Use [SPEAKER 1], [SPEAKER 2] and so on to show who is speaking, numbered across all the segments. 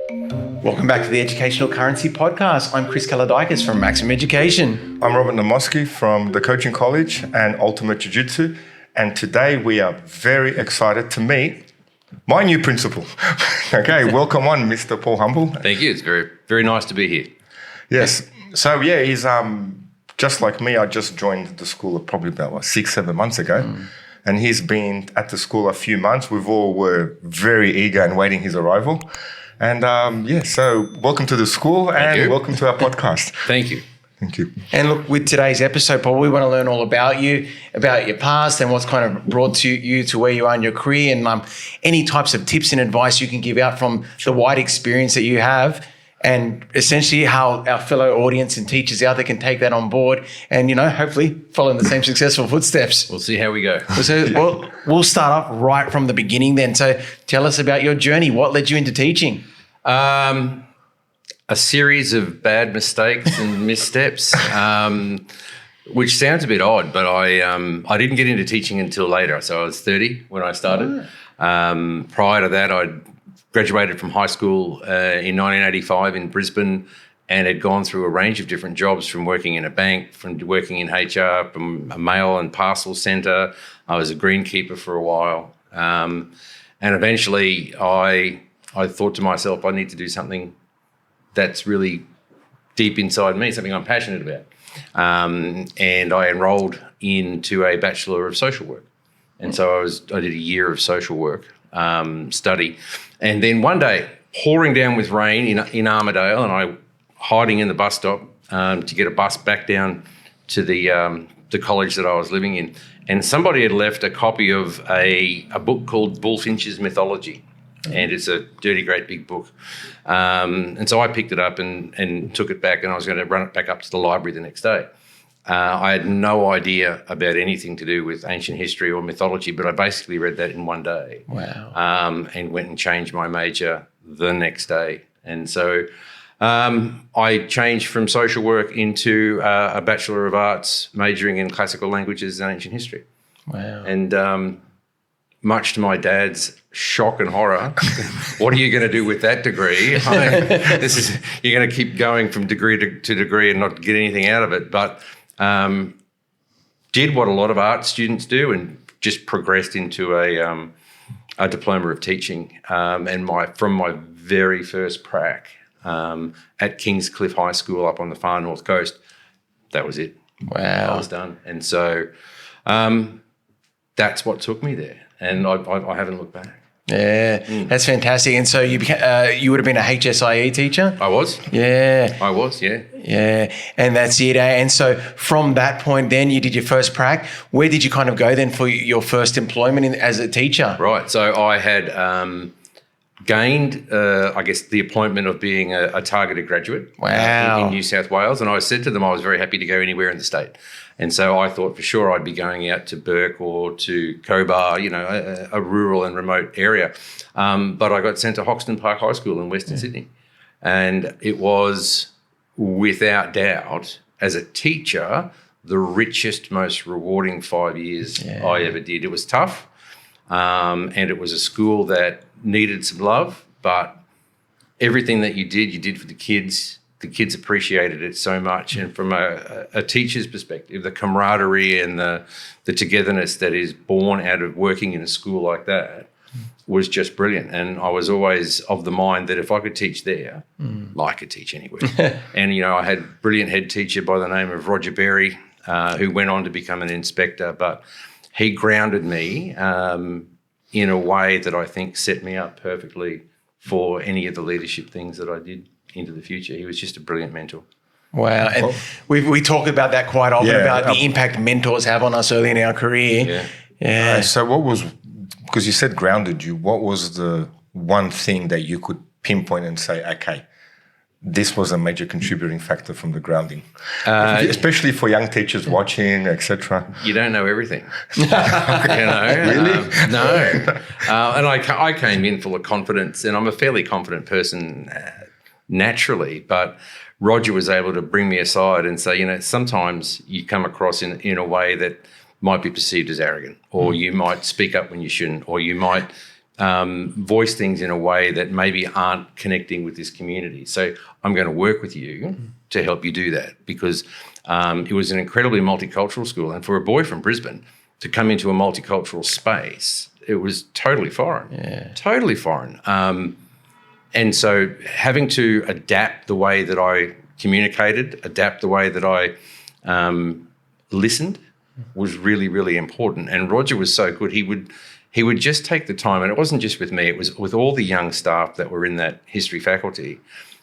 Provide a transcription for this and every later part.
[SPEAKER 1] Welcome back to the Educational Currency Podcast. I'm Chris Kaladikis from Maximum Education.
[SPEAKER 2] I'm Robert Namoski from the Coaching College and Ultimate Jiu-Jitsu. And today we are very excited to meet my new principal. Okay, welcome on, Mr. Paul Humble.
[SPEAKER 3] Thank you. It's very, very nice to be here.
[SPEAKER 2] Yes. So yeah, he's just like me. I just joined the school probably about 6-7 months ago. And he's been at the school a few months. We've all were very eager and waiting his arrival. And so welcome to the school and welcome to our podcast.
[SPEAKER 3] Thank you.
[SPEAKER 2] Thank you.
[SPEAKER 1] And look, with today's episode, Paul, we want to learn all about you, about your past and what's kind of brought you to where you are in your career, and any types of tips and advice you can give out from the wide experience that you have, and essentially how our fellow audience and teachers out there can take that on board and, hopefully follow in the same successful footsteps.
[SPEAKER 3] We'll see how we go.
[SPEAKER 1] So we'll start off right from the beginning then. So tell us about your journey. What led you into teaching?
[SPEAKER 3] A series of bad mistakes and missteps, which sounds a bit odd, but I didn't get into teaching until later. So I was 30 when I started. Prior to that, I'd graduated from high school in 1985 in Brisbane and had gone through a range of different jobs, from working in a bank, from working in HR, from a mail and parcel centre. I was a greenkeeper for a while. And eventually I thought to myself, I need to do something that's really deep inside me, something I'm passionate about. And I enrolled into a Bachelor of Social Work. And so I did a year of social work study. And then one day, pouring down with rain in Armidale, and I hiding in the bus stop to get a bus back down to the college that I was living in. And somebody had left a copy of a book called Bullfinch's Mythology. And it's a dirty, great big book. And so I picked it up and took it back, and I was going to run it back up to the library the next day. I had no idea about anything to do with ancient history or mythology, but I basically read that in one day.
[SPEAKER 1] Wow.
[SPEAKER 3] And went and changed my major the next day. And so I changed from social work into a Bachelor of Arts, majoring in classical languages and ancient history.
[SPEAKER 1] Wow.
[SPEAKER 3] And much to my dad's shock and horror, what are you going to do with that degree? You're going to keep going from degree to degree and not get anything out of it. But did what a lot of art students do and just progressed into a diploma of teaching. And from my very first prac at Kingscliff High School up on the far north coast, that was it.
[SPEAKER 1] Wow.
[SPEAKER 3] I was done. And so that's what took me there. And I haven't looked back.
[SPEAKER 1] Yeah, that's fantastic. And so you would have been a HSIE teacher?
[SPEAKER 3] I was.
[SPEAKER 1] Yeah.
[SPEAKER 3] I was, yeah.
[SPEAKER 1] Yeah, and that's it. And so from that point then, you did your first prac. Where did you kind of go then for your first employment as a teacher?
[SPEAKER 3] Right. So I had gained, the appointment of being a targeted graduate in New South Wales. And I said to them I was very happy to go anywhere in the state. And so I thought for sure I'd be going out to Bourke or to Cobar, a rural and remote area. But I got sent to Hoxton Park High School in Western Sydney. And it was, without doubt, as a teacher, the richest, most rewarding 5 years I ever did. It was tough. And it was a school that needed some love, but everything that you did for the kids. The kids appreciated it so much. And from a teacher's perspective, the camaraderie and the togetherness that is born out of working in a school like that was just brilliant. And I was always of the mind that if I could teach there, I could teach anywhere. And, I had a brilliant head teacher by the name of Roger Berry, who went on to become an inspector. But he grounded me in a way that I think set me up perfectly for any of the leadership things that I did into the future. He was just a brilliant mentor.
[SPEAKER 1] Wow. And we talk about that quite often, about the impact mentors have on us early in our career. Yeah.
[SPEAKER 2] So because you said grounded you, what was the one thing that you could pinpoint and say, okay, this was a major contributing factor from the grounding, especially for young teachers watching, etc.
[SPEAKER 3] You don't know everything.
[SPEAKER 2] Really?
[SPEAKER 3] No. And I came in full of confidence, and I'm a fairly confident person naturally, but Roger was able to bring me aside and say, sometimes you come across in a way that might be perceived as arrogant, or you might speak up when you shouldn't, or you might voice things in a way that maybe aren't connecting with this community. So I'm going to work with you to help you do that, because it was an incredibly multicultural school. And for a boy from Brisbane to come into a multicultural space, it was totally foreign, totally foreign. And so having to adapt the way that I communicated, adapt the way that I listened was really, really important. And Roger was so good. He would just take the time, and it wasn't just with me, it was with all the young staff that were in that history faculty.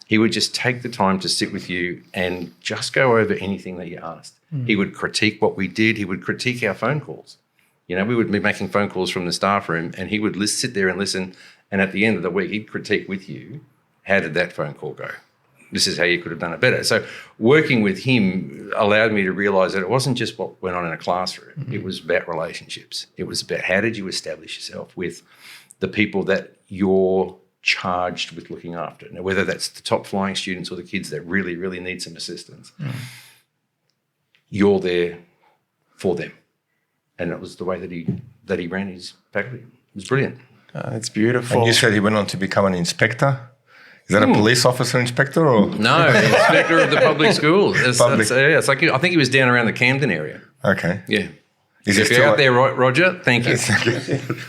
[SPEAKER 3] He would just take the time to sit with you and just go over anything that you asked. He would critique what we did. He would critique our phone calls. You know, we would be making phone calls from the staff room, and he would sit there and listen. And at the end of the week, he'd critique with you, how did that phone call go? This is how you could have done it better. So working with him allowed me to realise that it wasn't just what went on in a classroom. It was about relationships. It was about how did you establish yourself with the people that you're charged with looking after. Now, whether that's the top flying students or the kids that really, really need some assistance, you're there for them. And it was the way that he ran his faculty. It was brilliant.
[SPEAKER 1] That's beautiful.
[SPEAKER 2] And you said he went on to become an inspector? Is that a police officer inspector or?
[SPEAKER 3] No, inspector of the public schools. It's like, I think he was down around the Camden area.
[SPEAKER 2] Okay.
[SPEAKER 3] Yeah.
[SPEAKER 2] Is
[SPEAKER 3] If you're out there, Roger, thank you.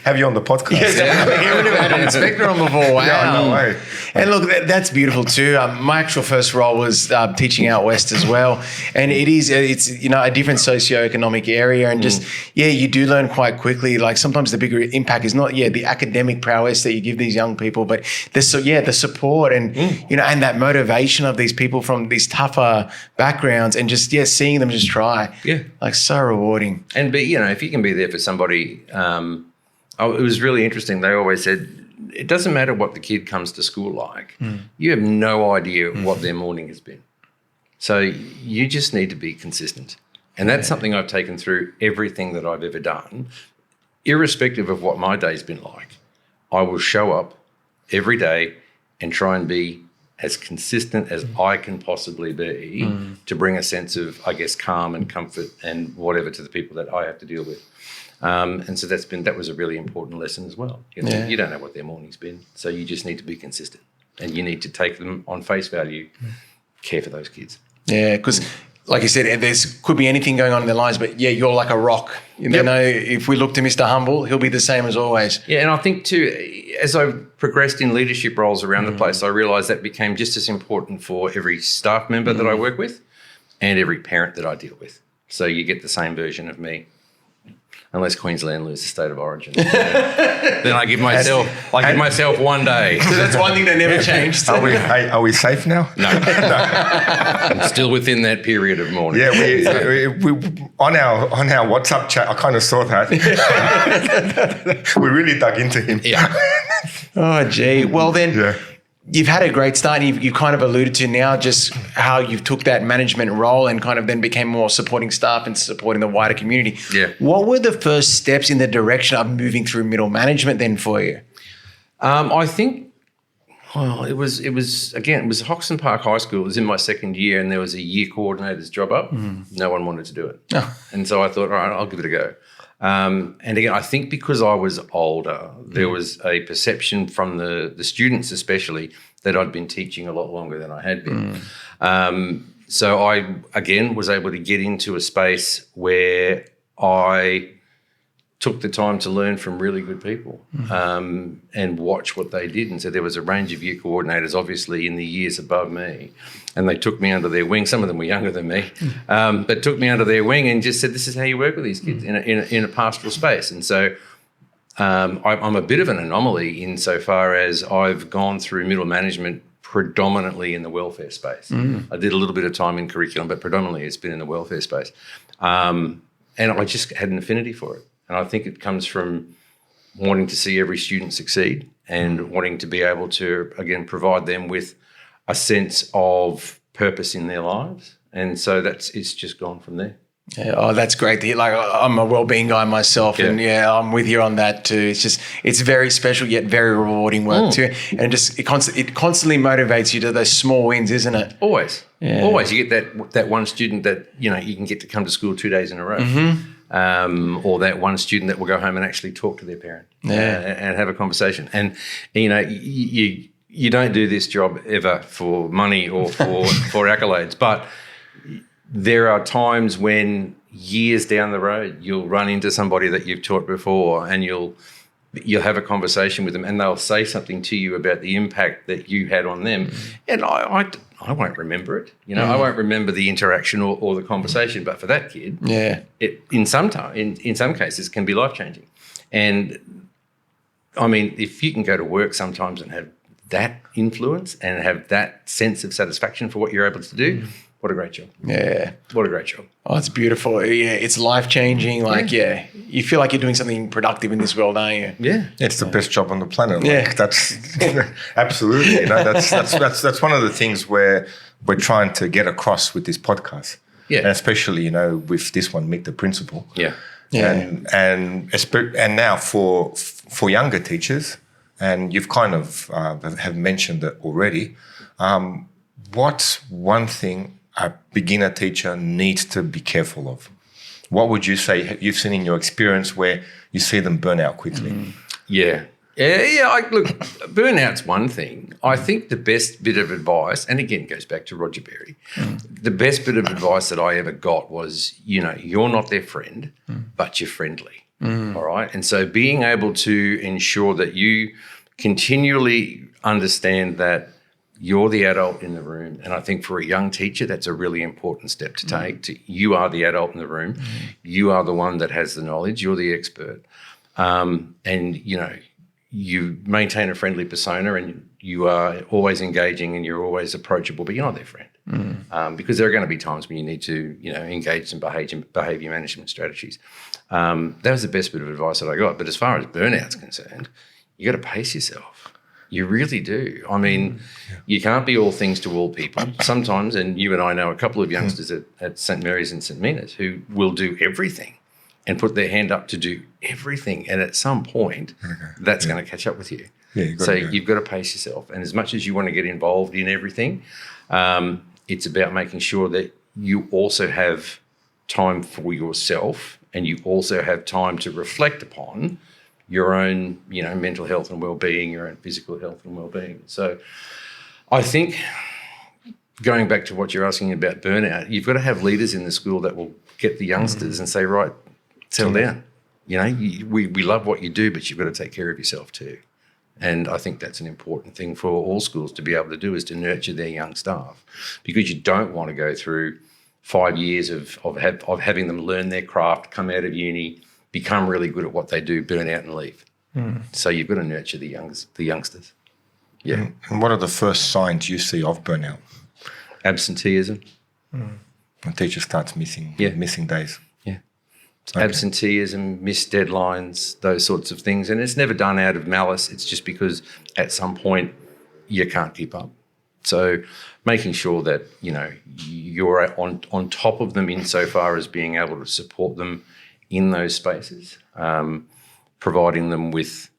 [SPEAKER 2] Have you on the podcast?
[SPEAKER 1] He would have had an inspector on before. Wow.
[SPEAKER 2] Yeah, no way.
[SPEAKER 1] And look, that's beautiful too. My actual first role was teaching out west as well, and it's a different socioeconomic area, and just you do learn quite quickly. Like sometimes the bigger impact is not the academic prowess that you give these young people, but the support and and that motivation of these people from these tougher backgrounds, and just seeing them just try.
[SPEAKER 3] Yeah,
[SPEAKER 1] like so rewarding.
[SPEAKER 3] And if you can be there for somebody, it was really interesting. They always said, it doesn't matter what the kid comes to school like. You have no idea what their morning has been. So you just need to be consistent. And that's something I've taken through everything that I've ever done. Irrespective of what my day's been like, I will show up every day and try and be as consistent as I can possibly be to bring a sense of, I guess, calm and comfort and whatever to the people that I have to deal with. And so that was a really important lesson as well. You don't know what their morning's been, so you just need to be consistent, and you need to take them on face value, care for those kids. Yeah,
[SPEAKER 1] because like you said, could be anything going on in their lives, but you're like a rock. If we look to Mr. Humble, he'll be the same as always.
[SPEAKER 3] Yeah, and I think too, as I've progressed in leadership roles around the place, I realised that became just as important for every staff member that I work with and every parent that I deal with. So you get the same version of me. Unless Queensland lose the state of origin, then I give myself one day.
[SPEAKER 1] So that's one thing that never changed.
[SPEAKER 2] Are we safe now?
[SPEAKER 3] No. I'm still within that period of mourning.
[SPEAKER 2] Yeah, we on our WhatsApp chat, I kind of saw that. We really dug into him.
[SPEAKER 3] Yeah.
[SPEAKER 1] Oh, gee. Well, then. You've had a great start, and you kind of alluded to now just how you took that management role and kind of then became more supporting staff and supporting the wider community.
[SPEAKER 3] Yeah.
[SPEAKER 1] What were the first steps in the direction of moving through middle management then for you?
[SPEAKER 3] I think, it was Hoxton Park High School. It was in my second year, and there was a year coordinator's job up. No one wanted to do it. Oh. And so I thought, all right, I'll give it a go. And again, I think because I was older, there was a perception from the students especially that I'd been teaching a lot longer than I had been. So I, again, was able to get into a space where I took the time to learn from really good people and watch what they did. And so there was a range of year coordinators, obviously, in the years above me, and they took me under their wing. Some of them were younger than me, but took me under their wing and just said, this is how you work with these kids in a pastoral space. And so I'm a bit of an anomaly insofar as I've gone through middle management predominantly in the welfare space. I did a little bit of time in curriculum, but predominantly it's been in the welfare space. And I just had an affinity for it. And I think it comes from wanting to see every student succeed and wanting to be able to, again, provide them with a sense of purpose in their lives. And so it's just gone from there.
[SPEAKER 1] Yeah, oh, that's great to hear. Like, I'm a wellbeing guy myself, and I'm with you on that too. It's very special yet very rewarding work too, and it constantly motivates you to those small wins, isn't it?
[SPEAKER 3] Always, always. You get that one student that you can get to come to school 2 days in a row. or that one student that will go home and actually talk to their parent and have a conversation. And you don't do this job ever for money or for accolades, but there are times when years down the road you'll run into somebody that you've taught before, and you'll have a conversation with them, and they'll say something to you about the impact that you had on them. And I won't remember it. I won't remember the interaction or the conversation, but for that kid, it in some cases can be life-changing. And I mean, if you can go to work sometimes and have that influence and have that sense of satisfaction for what you're able to do, what a great job.
[SPEAKER 1] Yeah.
[SPEAKER 3] What a great job.
[SPEAKER 1] Oh, it's beautiful. Yeah, it's life-changing. You feel like you're doing something productive in this world, aren't you?
[SPEAKER 3] Yeah.
[SPEAKER 2] It's the best job on the planet.
[SPEAKER 1] Yeah.
[SPEAKER 2] That's absolutely. That's one of the things where we're trying to get across with this podcast.
[SPEAKER 3] Yeah.
[SPEAKER 2] And especially, with this one, Meet the Principal.
[SPEAKER 3] Yeah.
[SPEAKER 1] Yeah.
[SPEAKER 2] And now for younger teachers, and you've kind of have mentioned it already, what's one thing a beginner teacher needs to be careful of? What would you say you've seen in your experience where you see them burn out quickly?
[SPEAKER 3] Yeah. Look, burnout's one thing. I think the best bit of advice, and again, it goes back to Roger Berry, the best bit of advice that I ever got was, you're not their friend, but you're friendly. All right. And so being able to ensure that you continually understand that you're the adult in the room. And I think for a young teacher, that's a really important step to take. You are the adult in the room. You are the one that has the knowledge. You're the expert. And you maintain a friendly persona, and you are always engaging, and you're always approachable, but you're not their friend. Because there are going to be times when you need to, engage in behaviour management strategies. That was the best bit of advice that I got. But as far as burnout's concerned, you got to pace yourself. You really do. I mean, you can't be all things to all people. Sometimes, and you and I know a couple of youngsters at St. Mary's and St. Mina's who will do everything and put their hand up to do everything. And at some point, that's going to catch up with you.
[SPEAKER 2] Yeah,
[SPEAKER 3] you've got to pace yourself. And as much as you want to get involved in everything, it's about making sure that you also have time for yourself, and you also have time to reflect upon your own, mental health and well-being, your own physical health and well-being. So I think going back to what you're asking about burnout, you've got to have leaders in the school that will get the youngsters and say, right, settle down. We love what you do, but you've got to take care of yourself too. And I think that's an important thing for all schools to be able to do, is to nurture their young staff, because you don't want to go through 5 years of having them learn their craft, come out of uni, become really good at what they do, burn out and leave. So you've got to nurture the youngsters. Yeah.
[SPEAKER 2] And what are the first signs you see of burnout?
[SPEAKER 3] Absenteeism.
[SPEAKER 2] When teacher starts missing days.
[SPEAKER 3] Yeah.
[SPEAKER 2] Okay.
[SPEAKER 3] Absenteeism, missed deadlines, those sorts of things. And it's never done out of malice. It's just because at some point you can't keep up. So making sure that, you're on top of them insofar as being able to support them in those spaces, providing them with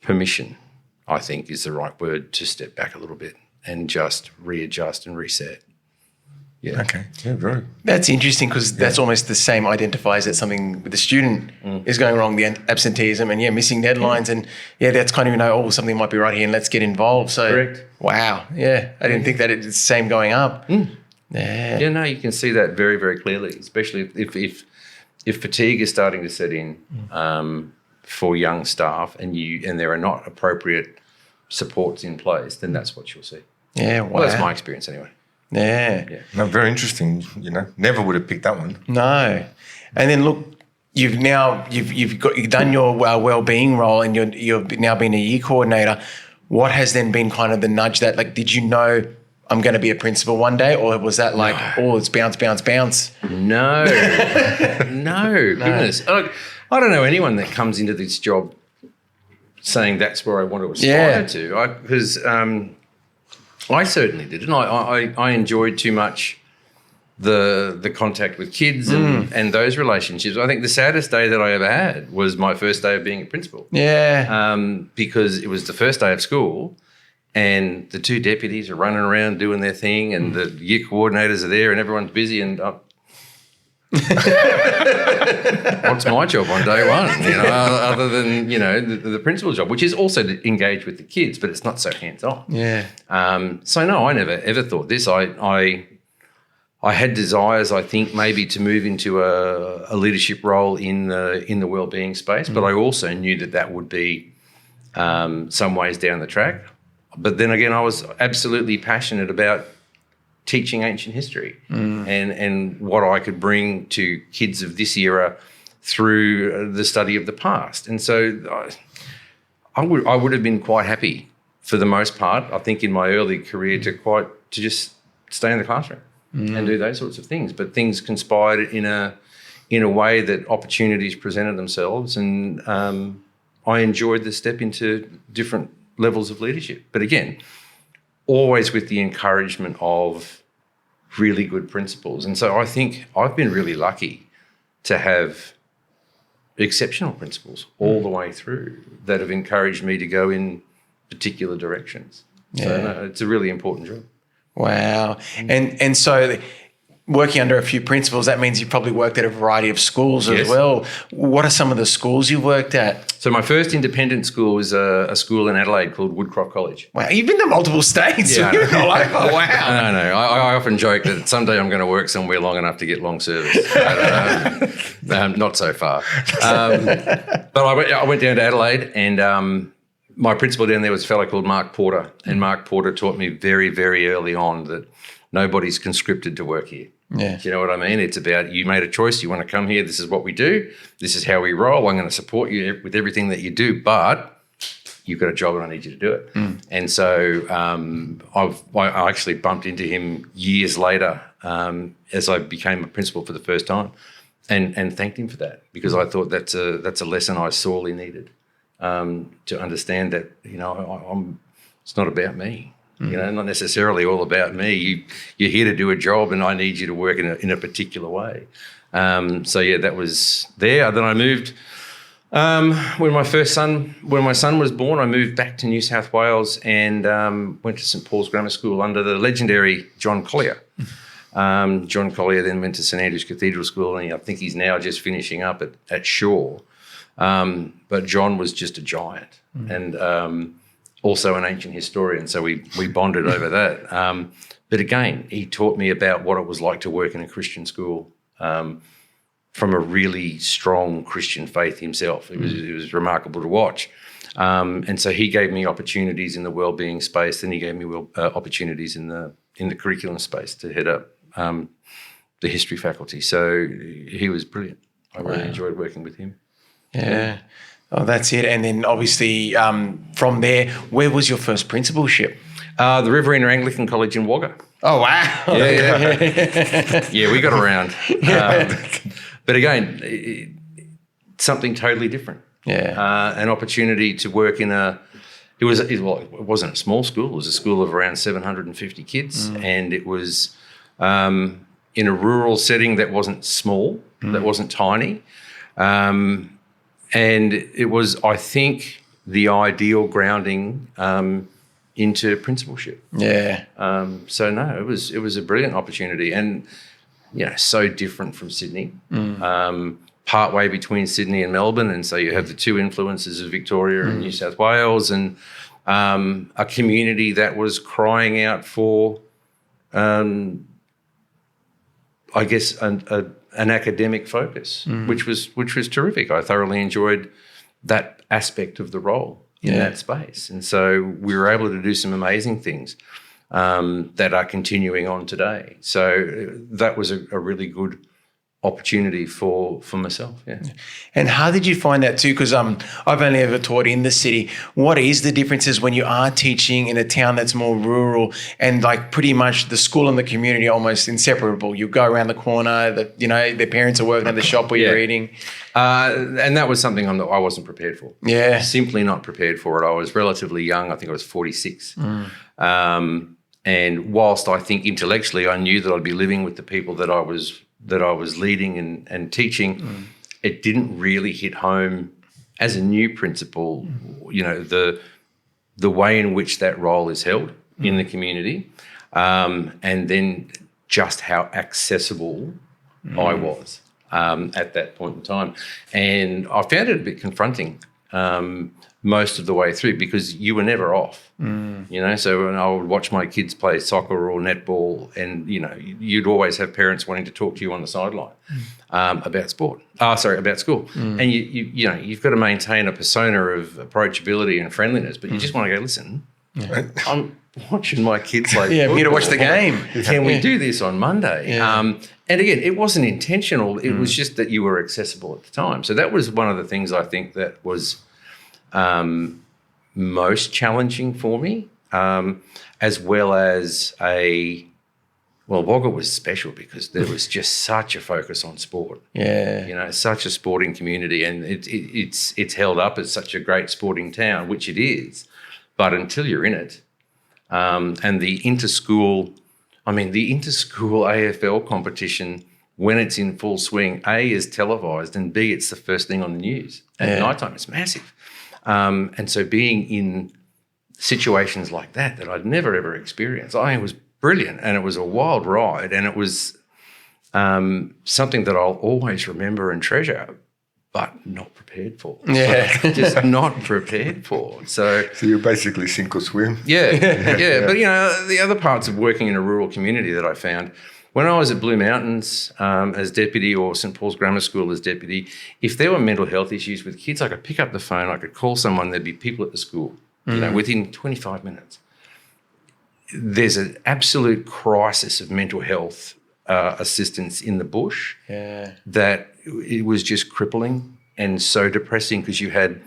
[SPEAKER 3] permission, I think is the right word, to step back a little bit and just readjust and reset. Yeah.
[SPEAKER 2] Okay. Yeah, very.
[SPEAKER 1] That's interesting, because that's almost the same identifies that something with the student is going wrong, the absenteeism and missing deadlines. And that's kind of, something might be right here and let's get involved. So,
[SPEAKER 3] correct.
[SPEAKER 1] Wow. Yeah. I didn't think that it's the same going up. Yeah.
[SPEAKER 3] Yeah, no, you can see that very, very clearly, especially if fatigue is starting to set in for young staff, and there are not appropriate supports in place, then that's what you'll see.
[SPEAKER 1] Yeah, wow.
[SPEAKER 3] Well, that's my experience anyway.
[SPEAKER 1] Yeah.
[SPEAKER 2] No, very interesting. Never would have picked that one.
[SPEAKER 1] No. And then look, you've done your well-being role, and you've now been a year coordinator. What has then been kind of the nudge that, did you know I'm going to be a principal one day, or was that it's bounce, bounce, bounce?
[SPEAKER 3] No, goodness. Look, I don't know anyone that comes into this job saying that's where I want to aspire to, because I certainly didn't. I enjoyed too much the contact with kids and those relationships. I think the saddest day that I ever had was my first day of being a principal.
[SPEAKER 1] Yeah.
[SPEAKER 3] Because it was the first day of school, and the two deputies are running around doing their thing, and the year coordinators are there, and everyone's busy, and What's my job on day one? Other than the principal job, which is also to engage with the kids, but it's not so hands on.
[SPEAKER 1] Yeah.
[SPEAKER 3] So no, I never ever thought this. I had desires, I think, maybe to move into a leadership role in the wellbeing space, but I also knew that would be some ways down the track. But then again, I was absolutely passionate about teaching ancient history and what I could bring to kids of this era through the study of the past. And so I would have been quite happy for the most part, I think, in my early career to just stay in the classroom and do those sorts of things. But things conspired in a way that opportunities presented themselves, and I enjoyed the step into different levels of leadership. But again, always with the encouragement of really good principles. And so I think I've been really lucky to have exceptional principles all the way through that have encouraged me to go in particular directions.
[SPEAKER 1] Yeah.
[SPEAKER 3] So no, it's a really important job.
[SPEAKER 1] Wow. And so working under a few principals, that means you've probably worked at a variety of schools as well. What are some of the schools you've worked at?
[SPEAKER 3] So my first independent school was a school in Adelaide called Woodcroft College.
[SPEAKER 1] Wow, you've been to multiple states.
[SPEAKER 3] Yeah,
[SPEAKER 1] You've been all over. Wow.
[SPEAKER 3] I often joke that someday I'm going to work somewhere long enough to get long service. But, not so far. But I went down to Adelaide, and my principal down there was a fellow called Mark Porter. And Mark Porter taught me very, very early on that nobody's conscripted to work here.
[SPEAKER 1] Yeah.
[SPEAKER 3] Do you know what I mean? It's about, you made a choice, you want to come here, this is what we do, this is how we roll, I'm going to support you with everything that you do, but you've got a job and I need you to do it. And so I actually bumped into him years later as I became a principal for the first time, and thanked him for that, because I thought that's a lesson I sorely needed, to understand that, it's not about me. Not necessarily all about me. You're here to do a job, and I need you to work in a particular way. That was there. Then I moved when my son was born. I moved back to New South Wales and went to St Paul's Grammar School under the legendary John Collier. John Collier then went to St Andrew's Cathedral School, and I think he's now just finishing up at Shaw. But John was just a giant, and also an ancient historian, so we bonded over that. But again, he taught me about what it was like to work in a Christian school from a really strong Christian faith himself. It was remarkable to watch. And so he gave me opportunities in the wellbeing space, and he gave me opportunities in the curriculum space to head up the history faculty. So he was brilliant. I really enjoyed working with him.
[SPEAKER 1] Yeah. Oh, that's it. And then obviously from there, where was your first principalship?
[SPEAKER 3] The Riverina Anglican College in Wagga.
[SPEAKER 1] Oh, wow.
[SPEAKER 3] Yeah, we got around. But again, something totally different.
[SPEAKER 1] Yeah.
[SPEAKER 3] An opportunity to work in it wasn't a small school. It was a school of around 750 kids. And it was in a rural setting that wasn't small, that wasn't tiny. And it was, I think, the ideal grounding into principalship.
[SPEAKER 1] Yeah.
[SPEAKER 3] So no, it was a brilliant opportunity, and so different from Sydney. Partway between Sydney and Melbourne, and so you have the two influences of Victoria and New South Wales, and a community that was crying out for, I guess, an academic focus, which was terrific. I thoroughly enjoyed that aspect of the role in that space. And so we were able to do some amazing things that are continuing on today. So that was a really good opportunity for myself. Yeah.
[SPEAKER 1] And how did you find that too? Because I've only ever taught in the city. What is the differences when you are teaching in a town that's more rural and like pretty much the school and the community are almost inseparable? You go around the corner, their parents are working at the shop where you're eating.
[SPEAKER 3] And that was something I wasn't prepared for.
[SPEAKER 1] Yeah.
[SPEAKER 3] Simply not prepared for it. I was relatively young. I think I was 46. And whilst I think intellectually I knew that I'd be living with the people that I was leading and teaching, it didn't really hit home as a new principal, the way in which that role is held in the community, and then just how accessible I was. at that point in time. And I found it a bit confronting most of the way through because you were never off, So when I would watch my kids play soccer or netball and, you'd always have parents wanting to talk to you on the sideline about sport. About school. And, you've got to maintain a persona of approachability and friendliness, but you just want to go, listen, I'm watching my kids play football.
[SPEAKER 1] I'm here to watch the game.
[SPEAKER 3] Can we do this on Monday?
[SPEAKER 1] Yeah.
[SPEAKER 3] And again, it wasn't intentional. It was just that you were accessible at the time. So that was one of the things I think that was most challenging for me, as well as Wagga was special because there was just such a focus on sport.
[SPEAKER 1] Yeah.
[SPEAKER 3] Such a sporting community, and it's held up as such a great sporting town, which it is. But until you're in it, and the inter-school AFL competition, when it's in full swing, A, is televised, and B, it's the first thing on the news. At night time, it's massive. And so being in situations like that I'd never, ever experienced, it was brilliant, and it was a wild ride, and it was something that I'll always remember and treasure, but not prepared for.
[SPEAKER 1] Yeah.
[SPEAKER 3] Just not prepared for. So
[SPEAKER 2] you're basically sink or swim.
[SPEAKER 3] Yeah. But, the other parts of working in a rural community that I found, when I was at Blue Mountains as deputy or St Paul's Grammar School as deputy, if there were mental health issues with kids, I could pick up the phone, I could call someone, there'd be people at the school, within 25 minutes. There's an absolute crisis of mental health assistance in the bush that it was just crippling and so depressing because you had,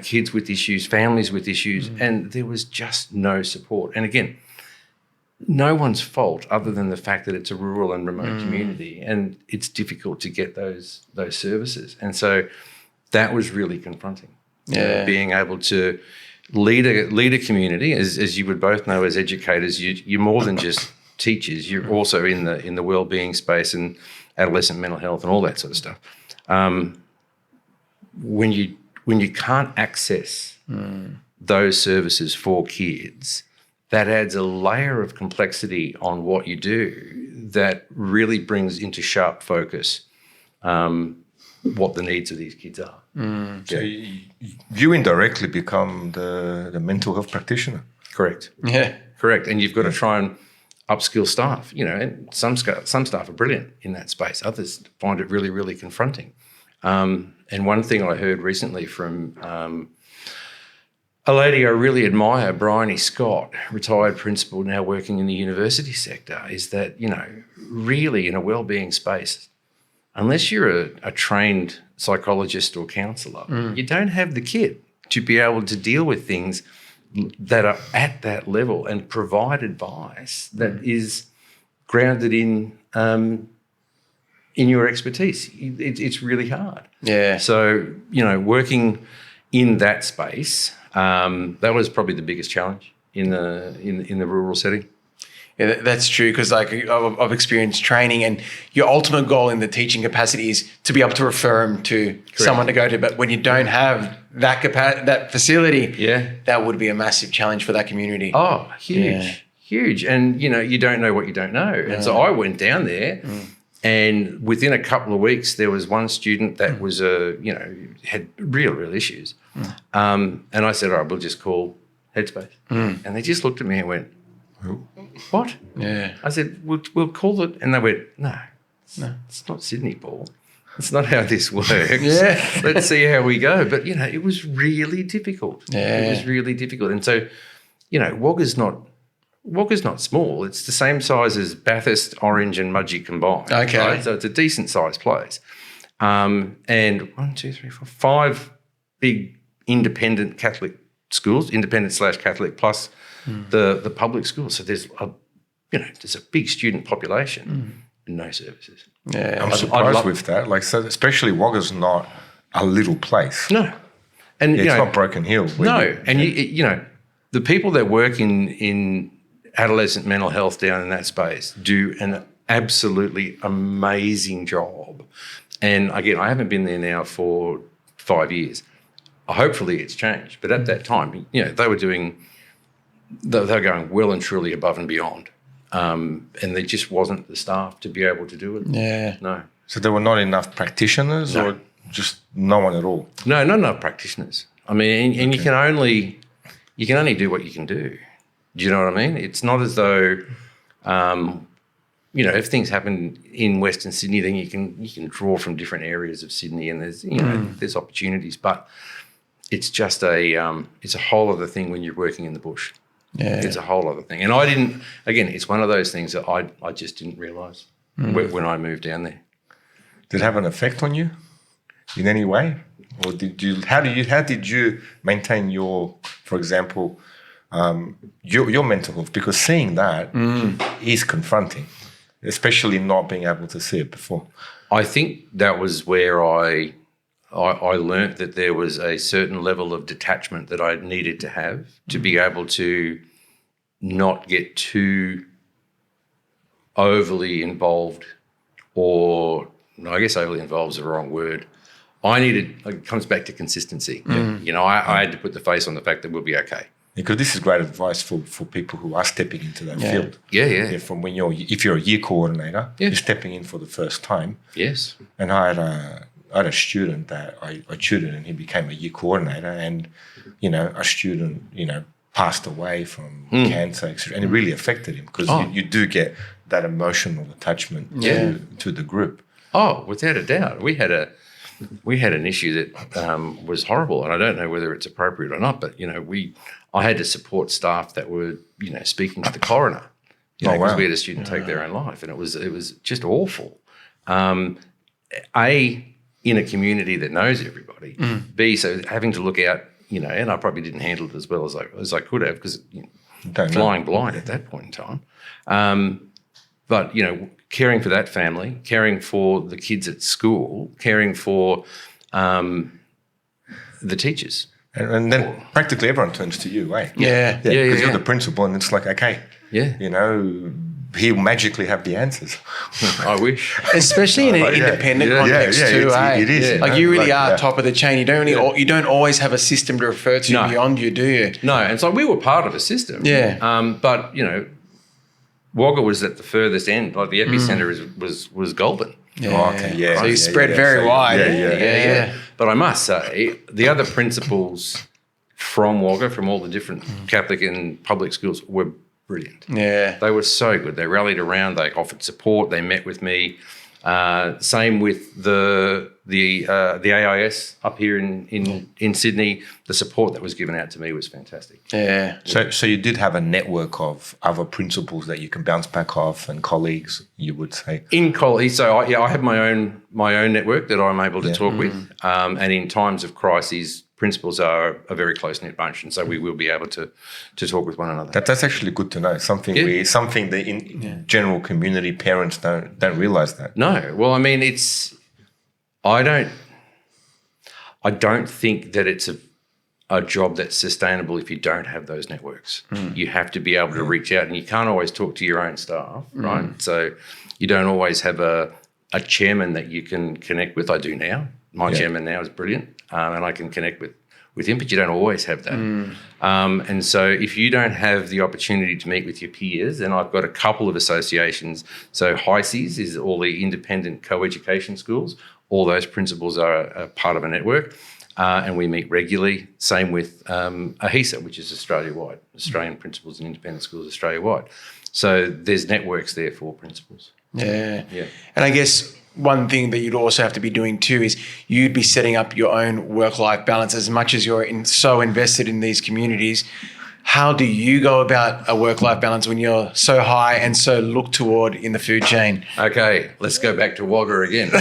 [SPEAKER 3] kids with issues, families with issues, and there was just no support. And again, no one's fault other than the fact that it's a rural and remote community and it's difficult to get those services. And so that was really confronting. Being able to lead a community, as you would both know as educators, you're more than just teachers. You're also in the wellbeing space and adolescent mental health and all that sort of stuff. When you can't access those services for kids, that adds a layer of complexity on what you do that really brings into sharp focus what the needs of these kids are.
[SPEAKER 2] So you indirectly become the mental health practitioner.
[SPEAKER 3] Correct.
[SPEAKER 1] Yeah.
[SPEAKER 3] Correct. And you've got to try and upskill staff. And some staff are brilliant in that space. Others find it really, really confronting. And one thing I heard recently from a lady I really admire, Bryony Scott, retired principal now working in the university sector, is that, really in a wellbeing space, unless you're a trained psychologist or counsellor, you don't have the kit to be able to deal with things that are at that level and provide advice that is grounded in your expertise. It's really hard.
[SPEAKER 1] Yeah.
[SPEAKER 3] So, working in that space, that was probably the biggest challenge in the rural setting.
[SPEAKER 1] Yeah, that's true because I've experienced training, and your ultimate goal in the teaching capacity is to be able to refer them to someone to go to. But when you don't have that facility, that would be a massive challenge for that community.
[SPEAKER 3] Oh, huge. And you don't know what you don't know. And so I went down there, and within a couple of weeks, there was one student that was had real issues, and I said, all right, we'll just call Headspace, and they just looked at me and went, what?
[SPEAKER 1] Yeah.
[SPEAKER 3] I said, we'll call it. And they went, no, it's not Sydney, Paul. It's not how this works. Let's see how we go. But, it was really difficult.
[SPEAKER 1] Yeah.
[SPEAKER 3] It was really difficult. And so, Wagga's not small. It's the same size as Bathurst, Orange and Mudgee combined.
[SPEAKER 1] Okay.
[SPEAKER 3] Right? So it's a decent sized place. And 1, 2, 3, 4, 5 big independent Catholic schools, independent/Catholic plus the public schools. So there's a big student population and no services.
[SPEAKER 1] Yeah.
[SPEAKER 2] I'm surprised with that. So especially Wagga's not a little place.
[SPEAKER 3] No. And
[SPEAKER 2] it's not Broken Hill.
[SPEAKER 3] No. And the people that work in adolescent mental health down in that space do an absolutely amazing job. And again, I haven't been there now for 5 years. Hopefully it's changed. But at that time, they were going well and truly above and beyond. And there just wasn't the staff to be able to do it.
[SPEAKER 1] Yeah.
[SPEAKER 3] No.
[SPEAKER 2] So there were not enough practitioners, or just no one at all?
[SPEAKER 3] No, not enough practitioners. I mean, and you can only do what you can do. Do you know what I mean? It's not as though, if things happen in Western Sydney, then you can draw from different areas of Sydney, and there's opportunities. But it's just it's a whole other thing when you're working in the bush.
[SPEAKER 1] Yeah,
[SPEAKER 3] it's a whole other thing. And I didn't. Again, it's one of those things that I just didn't realise when I moved down there.
[SPEAKER 2] Did it have an effect on you in any way, or how did you maintain your, for example, your mental health? Because seeing that is confronting, especially not being able to see it before.
[SPEAKER 3] I think that was where I learnt that there was a certain level of detachment that I needed to have to be able to not get too overly involved, or I guess overly involved is the wrong word. It comes back to consistency. I had to put the face on the fact that we'll be okay.
[SPEAKER 2] Because this is great advice for people who are stepping into that field.
[SPEAKER 3] Yeah.
[SPEAKER 2] From if you're a year coordinator, you're stepping in for the first time.
[SPEAKER 3] Yes.
[SPEAKER 2] And I had a student that I tutored, and he became a year coordinator, and a student passed away from cancer, etc., and it really affected him, because you do get that emotional attachment to the group.
[SPEAKER 3] Oh, without a doubt. We had an issue that was horrible, and I don't know whether it's appropriate or not, but I had to support staff that were speaking to the coroner, because we had a student take their own life, and it was just awful. In a community that knows everybody. B, so having to look out, and I probably didn't handle it as well as I could have, because flying blind at that point in time. But caring for that family, caring for the kids at school, caring for the teachers.
[SPEAKER 2] And then practically everyone turns to you, eh?
[SPEAKER 1] Yeah.
[SPEAKER 2] Because you're the principal, and it's like, okay, he'll magically have the answers.
[SPEAKER 3] I wish.
[SPEAKER 1] Especially in an independent context too,
[SPEAKER 2] it is.
[SPEAKER 1] Like you really are top of the chain. You don't always have a system to refer to beyond you, do you?
[SPEAKER 3] No, and so we were part of a system.
[SPEAKER 1] Yeah.
[SPEAKER 3] But Wagga was at the furthest end. Like the epicenter was Goulburn.
[SPEAKER 1] Yeah.
[SPEAKER 2] Oh, okay. Yeah.
[SPEAKER 1] So you spread very wide.
[SPEAKER 2] Yeah.
[SPEAKER 3] But I must say, the other principals from Wagga, from all the different Catholic and public schools, were brilliant.
[SPEAKER 1] Yeah.
[SPEAKER 3] They were so good. They rallied around. They offered support. They met with me. Same with the AIS up here in Sydney. The support that was given out to me was fantastic.
[SPEAKER 1] Yeah.
[SPEAKER 2] So you did have a network of other principals that you can bounce back off, and colleagues, you would say.
[SPEAKER 3] In college, so I have my own network that I'm able to talk with, and in times of crises, principals are a very close-knit bunch, and so we will be able to talk with one another.
[SPEAKER 2] That's actually good to know. Something that in general community parents don't realise that.
[SPEAKER 3] No, well, I mean, I don't think that it's a job that's sustainable if you don't have those networks. You have to be able to reach out, and you can't always talk to your own staff, right? So you don't always have a chairman that you can connect with. I do now. My chairman now is brilliant, and I can connect with him, but you don't always have that. And so if you don't have the opportunity to meet with your peers, then I've got a couple of associations. So HICES is all the independent co-education schools. All those principals are a part of a network, and we meet regularly. Same with AHISA, which is Australia-wide, Australian Principals and Independent Schools Australia-wide. So there's networks there for principals.
[SPEAKER 1] Yeah. And I guess one thing that you'd also have to be doing too is you'd be setting up your own work-life balance. As much as you're so invested in these communities, how do you go about a work-life balance when you're so high and so looked toward in the food chain?
[SPEAKER 3] Okay, let's go back to Wagga again.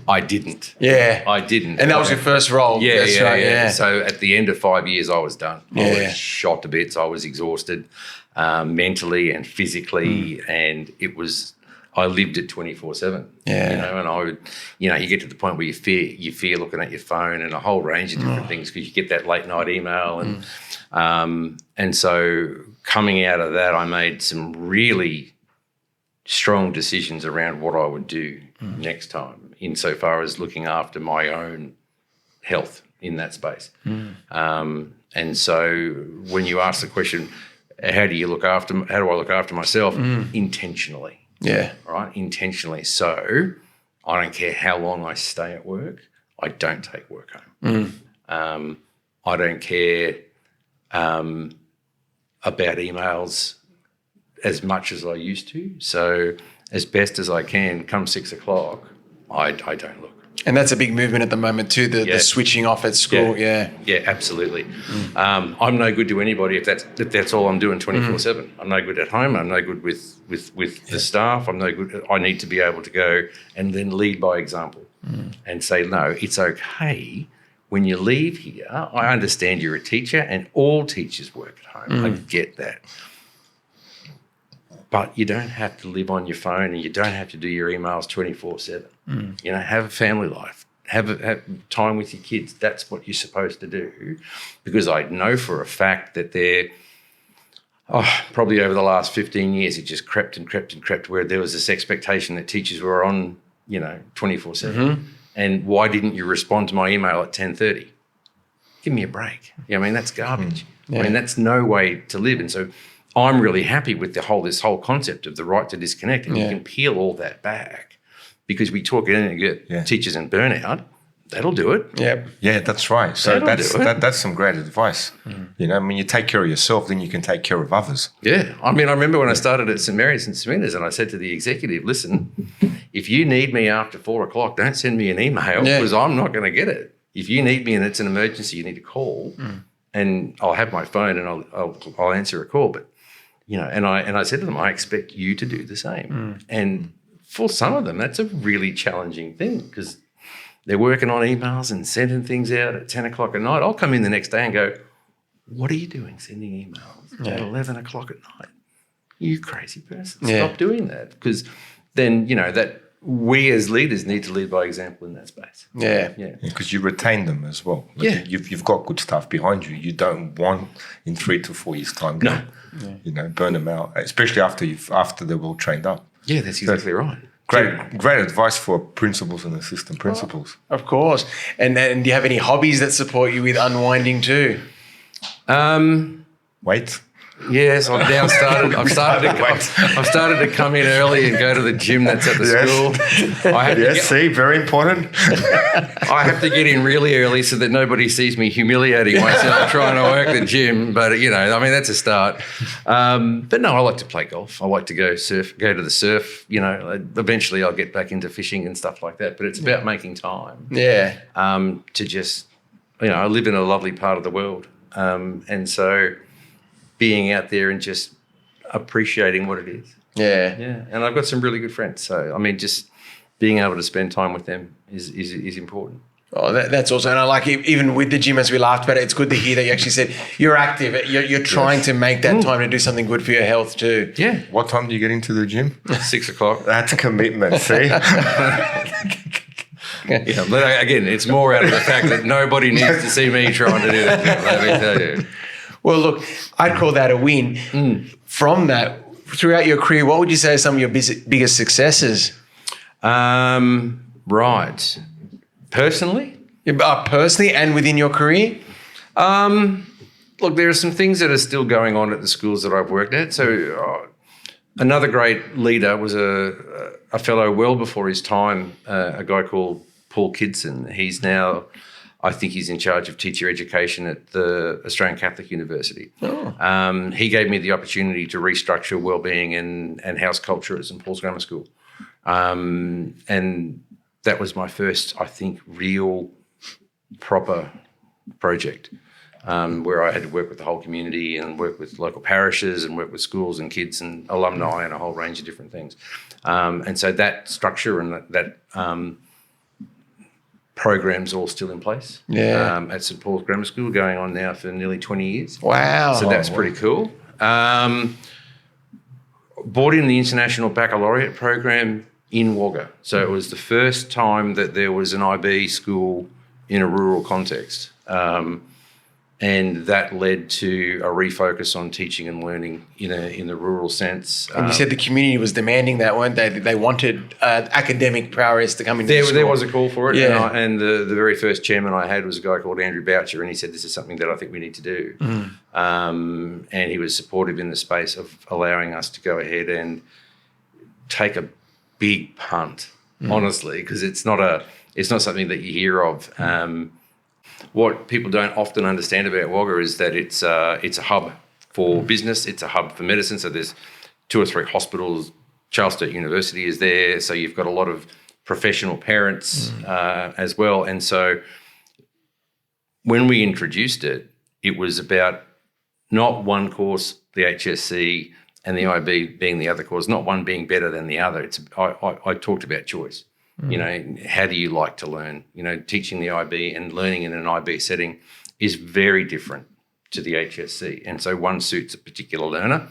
[SPEAKER 3] I didn't.
[SPEAKER 1] Yeah.
[SPEAKER 3] I didn't.
[SPEAKER 1] And that was your first role.
[SPEAKER 3] Yeah,
[SPEAKER 1] That's right. Yeah.
[SPEAKER 3] So at the end of 5 years, I was done.
[SPEAKER 1] Yeah.
[SPEAKER 3] I was shot to bits. I was exhausted mentally and physically, and I lived it 24/7.
[SPEAKER 1] Yeah.
[SPEAKER 3] And I would, you get to the point where you fear looking at your phone and a whole range of different things, because you get that late night email, and so coming out of that, I made some really strong decisions around what I would do next time, insofar as looking after my own health in that space. And so when you ask the question, how do I look after myself? Intentionally.
[SPEAKER 1] Yeah.
[SPEAKER 3] Right. Intentionally. So I don't care how long I stay at work. I don't take work home. I don't care about emails as much as I used to. So as best as I can, come 6 o'clock, I don't look.
[SPEAKER 1] And that's a big movement at the moment too, the switching off at school. Yeah,
[SPEAKER 3] absolutely. I'm no good to anybody if that's all I'm doing 24/7. I'm no good at home. I'm no good with the staff. I'm no good. I need to be able to go and then lead by example and say, no, it's okay. When you leave here, I understand you're a teacher and all teachers work at home. I get that. But you don't have to live on your phone and you don't have to do your emails 24/7. You know, have a family life, have time with your kids. That's what you're supposed to do, because I know for a fact that they're probably over the last 15 years, it just crept and crept and crept, where there was this expectation that teachers were on, 24/7. And why didn't you respond to my email at 10:30? Give me a break. I mean, that's garbage. I mean, that's no way to live. And so I'm really happy with this whole concept of the right to disconnect. And you can peel all that back, because we talk and get teachers in burnout. That'll do it.
[SPEAKER 2] Yeah, that's right. So that's some great advice. When you take care of yourself, then you can take care of others.
[SPEAKER 3] Yeah. I mean, I remember when I started at St. Mary's and St. Mina's, and I said to the executive, listen, if you need me after 4 o'clock, don't send me an email, because I'm not going to get it. If you need me and it's an emergency, you need to call, and I'll have my phone and I'll answer a call. But, and I said to them, I expect you to do the same. And for some of them, that's a really challenging thing, because they're working on emails and sending things out at 10 o'clock at night. I'll come in the next day and go, what are you doing sending emails at 11 o'clock at night? You crazy person. Stop doing that. Because then, that we as leaders need to lead by example in that space.
[SPEAKER 1] Yeah.
[SPEAKER 2] Because you retain them as well. You've got good stuff behind you. You don't want in 3 to 4 years' time burn them out, especially after they're well trained up.
[SPEAKER 3] Yeah, that's exactly right.
[SPEAKER 2] Great advice for principals and assistant principals.
[SPEAKER 1] Of course. And do you have any hobbies that support you with unwinding too?
[SPEAKER 2] Wait.
[SPEAKER 3] Yes, I've started to come in early and go to the gym that's at the school.
[SPEAKER 2] Very important.
[SPEAKER 3] I have to get in really early so that nobody sees me humiliating myself trying to work the gym. But, that's a start. But no, I like to play golf. I like to go to the surf. Eventually I'll get back into fishing and stuff like that. But it's about making time.
[SPEAKER 1] Yeah.
[SPEAKER 3] To just, I live in a lovely part of the world. And so being out there and just appreciating what it is.
[SPEAKER 1] Yeah.
[SPEAKER 3] And I've got some really good friends. So, just being able to spend time with them is important.
[SPEAKER 1] Oh, that's awesome. And I like, even with the gym, as we laughed about it, it's good to hear that you actually said you're active. You're trying to make that time to do something good for your health too.
[SPEAKER 3] Yeah.
[SPEAKER 2] What time do you get into the gym?
[SPEAKER 3] 6 o'clock.
[SPEAKER 2] That's a commitment, see?
[SPEAKER 3] But again, it's more out of the fact that nobody needs to see me trying to do that. Let me tell you.
[SPEAKER 1] Well, look, I'd call that a win. From that, throughout your career, what would you say are some of your biggest successes?
[SPEAKER 3] Right. Personally?
[SPEAKER 1] Personally and within your career?
[SPEAKER 3] Look, there are some things that are still going on at the schools that I've worked at. So another great leader was a fellow well before his time, a guy called Paul Kidson. He's now, I think he's in charge of teacher education at the Australian Catholic University. He gave me the opportunity to restructure wellbeing and house culture at St. Paul's Grammar School. And that was my first, I think, real proper project, where I had to work with the whole community and work with local parishes and work with schools and kids and alumni and a whole range of different things. And so that structure and that program's all still in place at St. Paul's Grammar School, going on now for nearly 20 years.
[SPEAKER 1] Wow.
[SPEAKER 3] So that's pretty cool. Brought in the International Baccalaureate program in Wagga. So it was the first time that there was an IB school in a rural context. And that led to a refocus on teaching and learning in the rural sense.
[SPEAKER 1] And you said the community was demanding that, weren't they? They wanted academic prowess to come into the school.
[SPEAKER 3] There was a call for it.
[SPEAKER 1] Yeah.
[SPEAKER 3] And the very first chairman I had was a guy called Andrew Boucher, and he said, this is something that I think we need to do. And he was supportive in the space of allowing us to go ahead and take a big punt honestly, because it's not something that you hear of. What people don't often understand about Wagga is that it's a hub for business. It's a hub for medicine. So there's 2 or 3 hospitals. Charles Sturt University is there. So you've got a lot of professional parents as well. And so when we introduced it, it was about not one course, the HSC and the IB being the other course, not one being better than the other. I talked about choice. You know, how do you like to learn? You know, teaching the IB and learning in an IB setting is very different to the HSC. And so one suits a particular learner,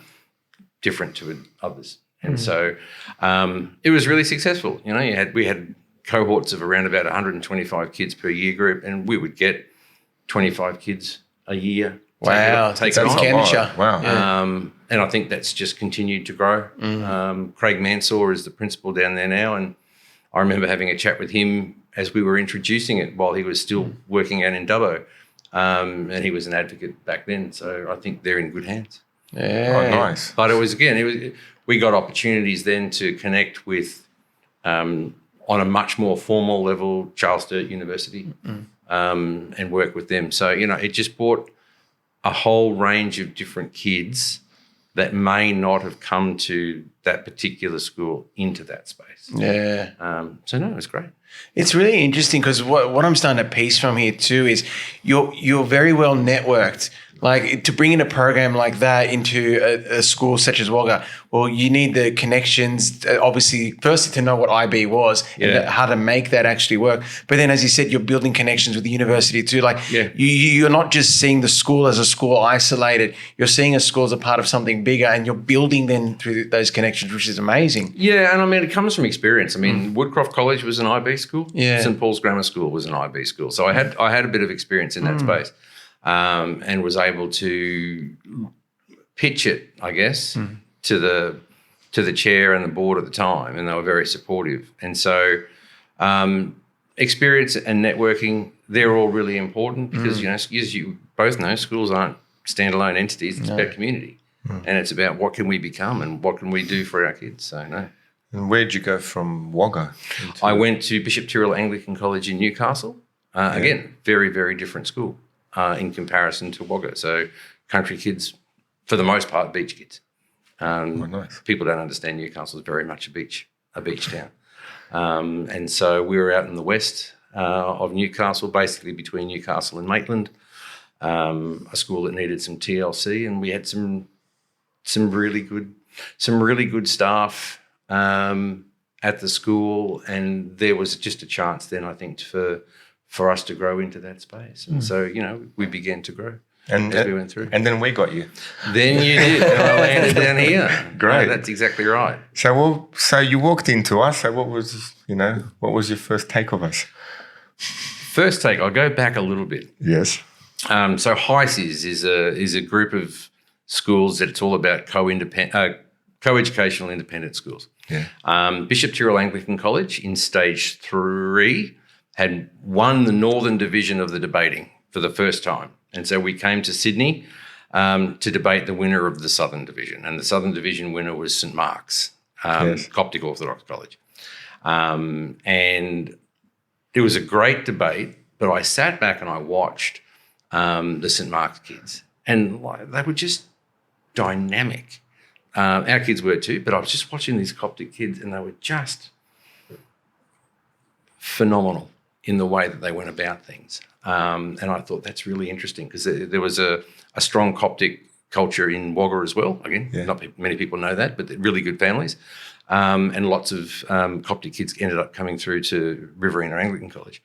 [SPEAKER 3] different to others. And so it was really successful. You know, we had cohorts of around about 125 kids per year group, and we would get 25 kids a year.
[SPEAKER 1] Wow,
[SPEAKER 3] take it on.
[SPEAKER 1] Canada.
[SPEAKER 2] Wow.
[SPEAKER 3] And I think that's just continued to grow. Craig Mansour is the principal down there now, and I remember having a chat with him as we were introducing it while he was still working out in Dubbo, and he was an advocate back then. So I think they're in good hands.
[SPEAKER 1] Yeah.
[SPEAKER 2] Oh, nice.
[SPEAKER 3] But we got opportunities then to connect with, on a much more formal level, Charles Sturt University, and work with them. So, you know, it just brought a whole range of different kids that may not have come to that particular school into that space.
[SPEAKER 1] Yeah.
[SPEAKER 3] So no, it was great.
[SPEAKER 1] It's really interesting because what I'm starting to piece from here too is you're very well networked. Like, to bring in a program like that into a school such as Wagga, well, you need the connections, obviously, firstly to know what IB was and how to make that actually work. But then, as you said, you're building connections with the university too. Like, you're not just seeing the school as a school isolated. You're seeing a school as a part of something bigger, and you're building then through those connections, which is amazing.
[SPEAKER 3] Yeah, and I mean, it comes from experience. I mean, Woodcroft College was an IB school.
[SPEAKER 1] Yeah.
[SPEAKER 3] St Paul's Grammar School was an IB school. So I had a bit of experience in that space. And was able to pitch it, I guess, to the chair and the board at the time, and they were very supportive. And so, experience and networking, they're all really important because you know, as you both know, schools aren't standalone entities. It's about community, and it's about what can we become and what can we do for our kids. So no.
[SPEAKER 2] And where'd you go from Wagga?
[SPEAKER 3] I went to Bishop Tyrrell Anglican College in Newcastle. Again, very, very different school. In comparison to Wagga. So country kids, for the most part, beach kids.
[SPEAKER 2] Nice.
[SPEAKER 3] People don't understand Newcastle is very much a beach town. And so we were out in the west of Newcastle, basically between Newcastle and Maitland, a school that needed some TLC, and we had some really good staff at the school, and there was just a chance then, I think, for us to grow into that space. And so, you know, we began to grow as we went through.
[SPEAKER 2] And then we got you.
[SPEAKER 3] Then you did. And I landed down here.
[SPEAKER 2] Great.
[SPEAKER 3] No, that's exactly right.
[SPEAKER 2] So you walked into us. So what was your first take of us?
[SPEAKER 3] First take, I'll go back a little bit.
[SPEAKER 2] Yes.
[SPEAKER 3] So HISES is a group of schools that it's all about co-educational independent schools.
[SPEAKER 2] Yeah.
[SPEAKER 3] Bishop Tyrrell Anglican College in stage 3 had won the Northern Division of the debating for the first time. And so we came to Sydney to debate the winner of the Southern Division. And the Southern Division winner was St Mark's, Coptic Orthodox College. And it was a great debate, but I sat back and I watched the St Mark's kids. And they were just dynamic. Our kids were too, but I was just watching these Coptic kids and they were just phenomenal in the way that they went about things. And I thought that's really interesting because there was a strong Coptic culture in Wagga as well. Again, not many people know that, but really good families. And lots of Coptic kids ended up coming through to Riverina Anglican College.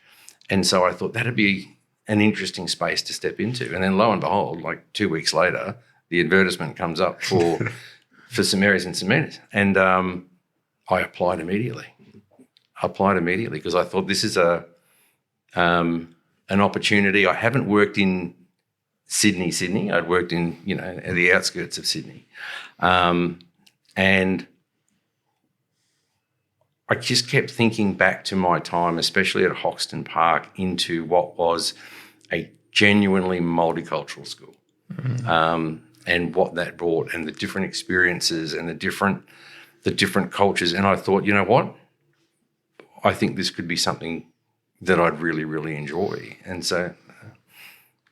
[SPEAKER 3] And so I thought that'd be an interesting space to step into. And then lo and behold, like 2 weeks later, the advertisement comes up for St Mary's and St Mina's. And I applied immediately because I thought this is an opportunity. I haven't worked in Sydney. I'd worked in, at the outskirts of Sydney. And I just kept thinking back to my time, especially at Hoxton Park, into what was a genuinely multicultural school, and what that brought, and the different experiences and the different cultures. And I thought, you know what? I think this could be something that I'd really, really enjoy. And so,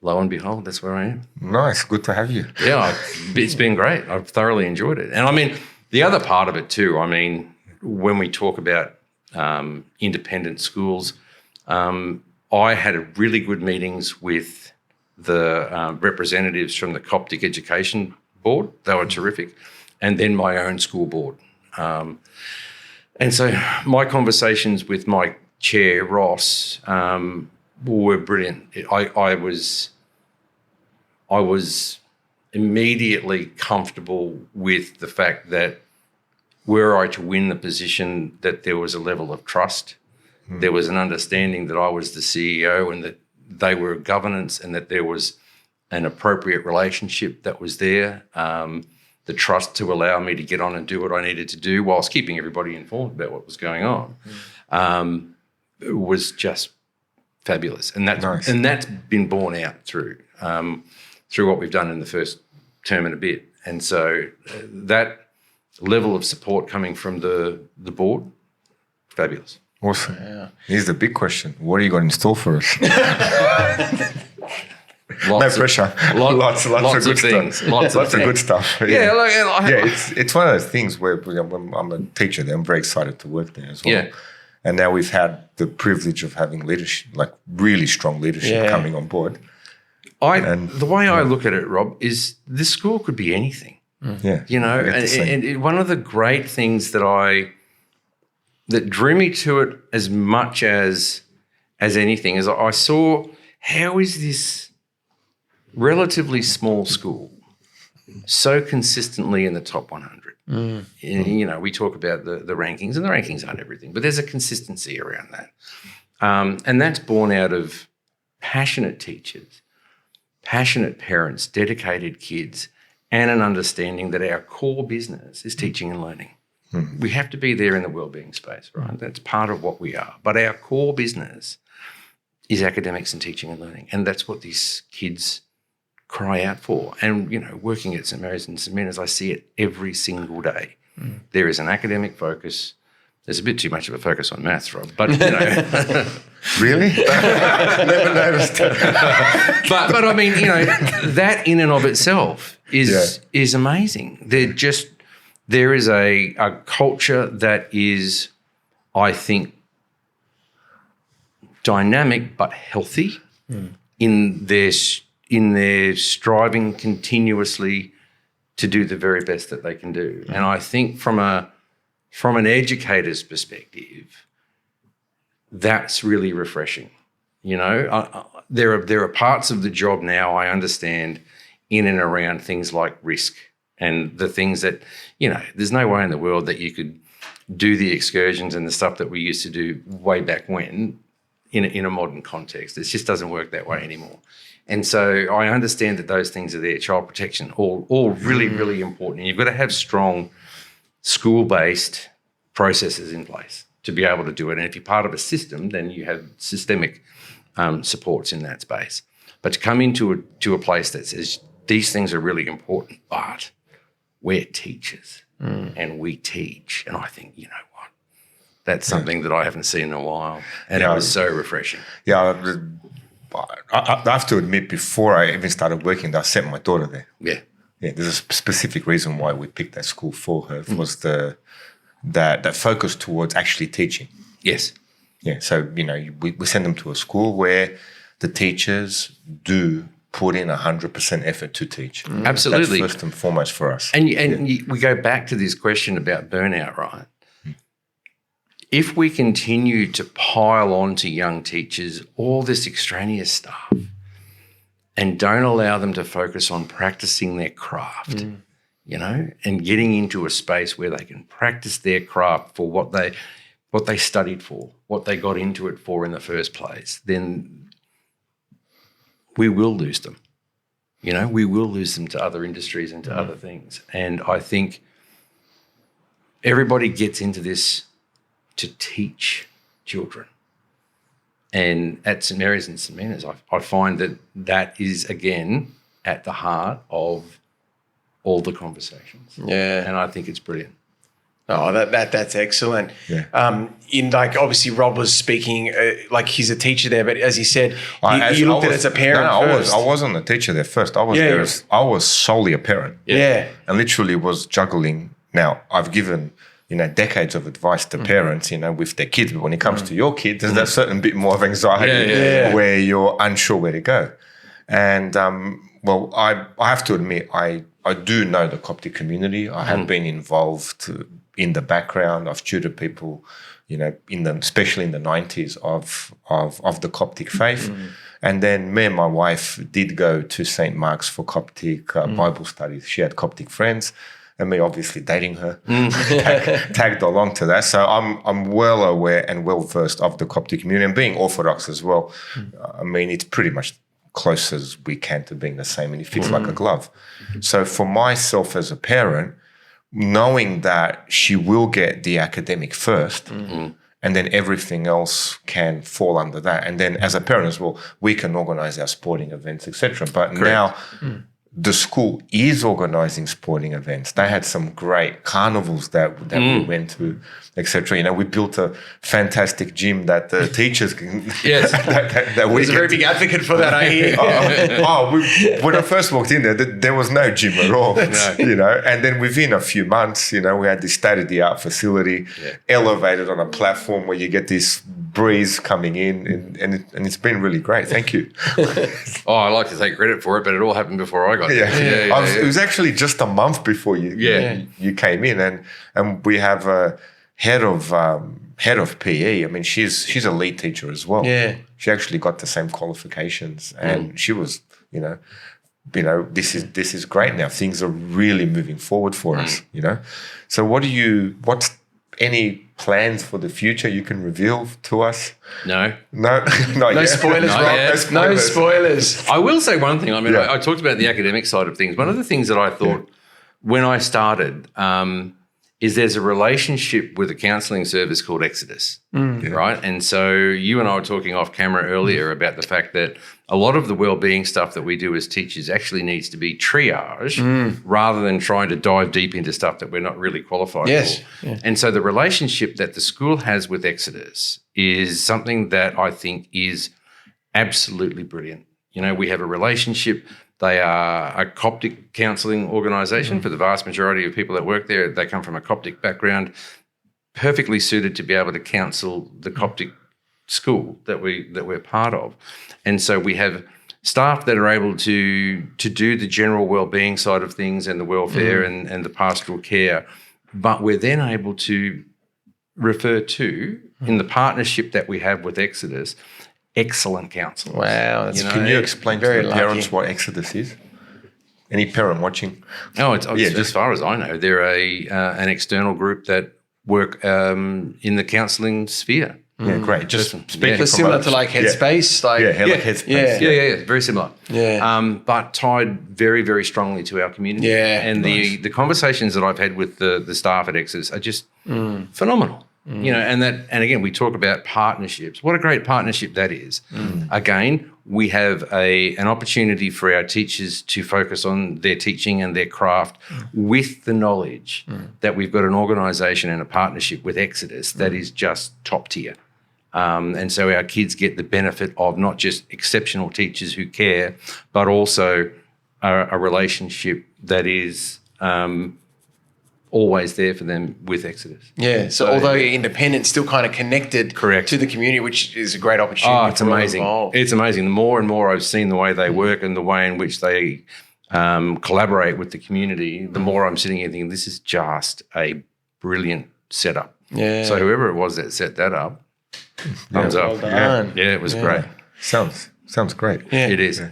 [SPEAKER 3] lo and behold, that's where I am.
[SPEAKER 2] Nice. Good to have you.
[SPEAKER 3] Yeah, it's been great. I've thoroughly enjoyed it. And I mean, the other part of it too, I mean, when we talk about independent schools, I had really good meetings with the representatives from the Coptic Education Board. They were terrific. And then my own school board. And so my conversations with my chair, Ross, were brilliant. I was immediately comfortable with the fact that were I to win the position, that there was a level of trust. There was an understanding that I was the CEO and that they were governance and that there was an appropriate relationship that was there. The trust to allow me to get on and do what I needed to do whilst keeping everybody informed about what was going on was just fabulous. And that's
[SPEAKER 2] Nice.
[SPEAKER 3] and that's been borne out through what we've done in the first term and a bit. And so that level of support coming from the board, fabulous.
[SPEAKER 2] Awesome. Yeah. Here's the big question. What are you got in store for us? No pressure. Lots of good
[SPEAKER 3] things.
[SPEAKER 2] stuff.
[SPEAKER 3] Lots
[SPEAKER 2] of good stuff.
[SPEAKER 3] Yeah,
[SPEAKER 2] it's one of those things where when I'm a teacher there, I'm very excited to work there as well.
[SPEAKER 3] Yeah.
[SPEAKER 2] And now we've had the privilege of having leadership, like really strong leadership coming on board.
[SPEAKER 3] The way I look at it, Rob, is this school could be anything.
[SPEAKER 2] Yeah.
[SPEAKER 3] You know, and one of the great things that drew me to it as much as anything is I saw, how is this relatively small school so consistently in the top 100? You know, we talk about the rankings, and the rankings aren't everything, but there's a consistency around that. And that's born out of passionate teachers, passionate parents, dedicated kids, and an understanding that our core business is teaching and learning. We have to be there in the wellbeing space, right? That's part of what we are. But our core business is academics and teaching and learning. And that's what these kids cry out for. And, you know, working at St Mary's and St Mina's, I see it every single day. There is an academic focus. There's a bit too much of a focus on maths, Rob, but, you know.
[SPEAKER 2] Really? Never noticed.
[SPEAKER 3] but I mean, you know, that in and of itself is amazing. There is a culture that is, I think, dynamic but healthy in their striving continuously to do the very best that they can do. And I think from an educator's perspective, that's really refreshing. You know, there are parts of the job now I understand in and around things like risk and the things that, you know, there's no way in the world that you could do the excursions and the stuff that we used to do way back when in a modern context. It just doesn't work that way anymore. And so I understand that those things are there, child protection, all really, really important. And you've got to have strong school-based processes in place to be able to do it. And if you're part of a system, then you have systemic supports in that space. But to come into a place that says these things are really important, but we're teachers and we teach. And I think, you know what, that's something that I haven't seen in a while. And it was so refreshing.
[SPEAKER 2] Yeah, I have to admit, before I even started working, I sent my daughter there.
[SPEAKER 3] Yeah.
[SPEAKER 2] Yeah, there's a specific reason why we picked that school for her, was that focus towards actually teaching.
[SPEAKER 3] Yes.
[SPEAKER 2] Yeah, so, you know, we send them to a school where the teachers do put in 100% effort to teach.
[SPEAKER 3] Absolutely.
[SPEAKER 2] That's first and foremost for us.
[SPEAKER 3] And we go back to this question about burnout, right? If we continue to pile on to young teachers all this extraneous stuff and don't allow them to focus on practicing their craft, you know, and getting into a space where they can practice their craft for what they studied for, what they got into it for in the first place, then we will lose them. You know, we will lose them to other industries and to other things. And I think everybody gets into this to teach children. And at St Mary's and St Mina's, I find that is, again, at the heart of all the conversations.
[SPEAKER 1] Yeah.
[SPEAKER 3] And I think it's brilliant.
[SPEAKER 1] Oh, that's excellent.
[SPEAKER 2] Yeah.
[SPEAKER 1] In like obviously Rob was speaking like he's a teacher there, but as he said, you looked at it as a parent.
[SPEAKER 2] No, I wasn't a teacher there first. I was solely a parent.
[SPEAKER 1] Yeah.
[SPEAKER 2] And literally was juggling. Now I've given decades of advice to parents, with their kids, but when it comes to your kids, there's that certain bit more of anxiety where you're unsure where to go. And well, I have to admit, I do know the Coptic community. I have been involved in the background. I've tutored people, especially in the 90s of the Coptic faith. And then me and my wife did go to St. Mark's for Coptic Bible studies. She had Coptic friends, and me obviously dating her, tagged along to that. So I'm well aware and well versed of the Coptic community, and being Orthodox as well. I mean, it's pretty much close as we can to being the same, and it fits like a glove. So for myself as a parent, knowing that she will get the academic first, and then everything else can fall under that, and then as a parent as well, we can organize our sporting events, etc. But now the school is organizing sporting events. They had some great carnivals that we went to, etc. We built a fantastic gym that the teachers can.
[SPEAKER 3] Yes,
[SPEAKER 2] that we
[SPEAKER 1] He's a very big advocate for that, I hear.
[SPEAKER 2] When I first walked in there was no gym at all. And then within a few months, we had this state-of-the-art facility, elevated on a platform where you get this breeze coming in, and it's been really great. Thank you.
[SPEAKER 3] I like to take credit for it, but it all happened before I got there.
[SPEAKER 2] It was actually just a month before you came in, and we have a head of PE. I mean, she's a lead teacher as well.
[SPEAKER 1] Yeah,
[SPEAKER 2] she actually got the same qualifications, and she was, this is great now. Things are really moving forward for us. So what's any plans for the future you can reveal to us?
[SPEAKER 3] No,
[SPEAKER 2] not
[SPEAKER 1] no
[SPEAKER 2] yet.
[SPEAKER 1] spoilers, Rob. No spoilers.
[SPEAKER 3] I will say one thing. I mean, I talked about the academic side of things. One of the things that I thought when I started is there's a relationship with a counselling service called Exodus, right? And so you and I were talking off camera earlier about the fact that a lot of the wellbeing stuff that we do as teachers actually needs to be triage rather than trying to dive deep into stuff that we're not really qualified for. Yeah. And so the relationship that the school has with Exodus is something that I think is absolutely brilliant. We have a relationship. They are a Coptic counselling organisation. For the vast majority of people that work there, they come from a Coptic background, perfectly suited to be able to counsel the Coptic school that we're part of. And so we have staff that are able to do the general wellbeing side of things and the welfare and the pastoral care, but we're then able to refer to, in the partnership that we have with Exodus, excellent counsellors.
[SPEAKER 1] Wow.
[SPEAKER 2] Can you explain to the parents what Exodus is? Any parent watching?
[SPEAKER 3] Oh, it's as far as I know, they're an external group that work in the counselling sphere.
[SPEAKER 2] Yeah, great. Just speaking
[SPEAKER 1] similar to like Headspace.
[SPEAKER 2] Headspace.
[SPEAKER 3] Yeah, very similar.
[SPEAKER 1] Yeah.
[SPEAKER 3] But tied very, very strongly to our community.
[SPEAKER 1] Yeah.
[SPEAKER 3] And the conversations that I've had with the staff at Exodus are just phenomenal. And again, we talk about partnerships. What a great partnership that is. Again, we have an opportunity for our teachers to focus on their teaching and their craft with the knowledge that we've got an organisation and a partnership with Exodus that is just top tier. And so our kids get the benefit of not just exceptional teachers who care, but also a relationship that is always there for them with Exodus.
[SPEAKER 1] Yeah. So although you're independent, still kind of connected to the community, which is a great opportunity.
[SPEAKER 3] Oh, it's amazing. It's amazing. The more and more I've seen the way they work and the way in which they collaborate with the community, the more I'm sitting here thinking this is just a brilliant setup.
[SPEAKER 1] Yeah.
[SPEAKER 3] So whoever it was that set that up, thumbs up.
[SPEAKER 1] Well done.
[SPEAKER 3] Yeah, it was great.
[SPEAKER 2] Sounds great.
[SPEAKER 1] Yeah.
[SPEAKER 3] It is.
[SPEAKER 1] Yeah.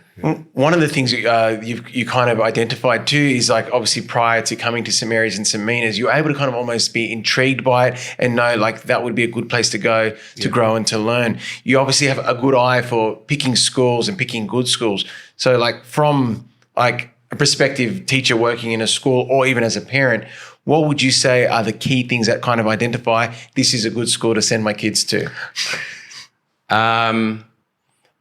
[SPEAKER 1] One of the things you kind of identified too is like obviously prior to coming to St. Mary's and St. Mina's, you were able to kind of almost be intrigued by it and know like that would be a good place to go to grow and to learn. You obviously have a good eye for picking schools and picking good schools. So like from like a prospective teacher working in a school or even as a parent, what would you say are the key things that kind of identify this is a good school to send my kids to?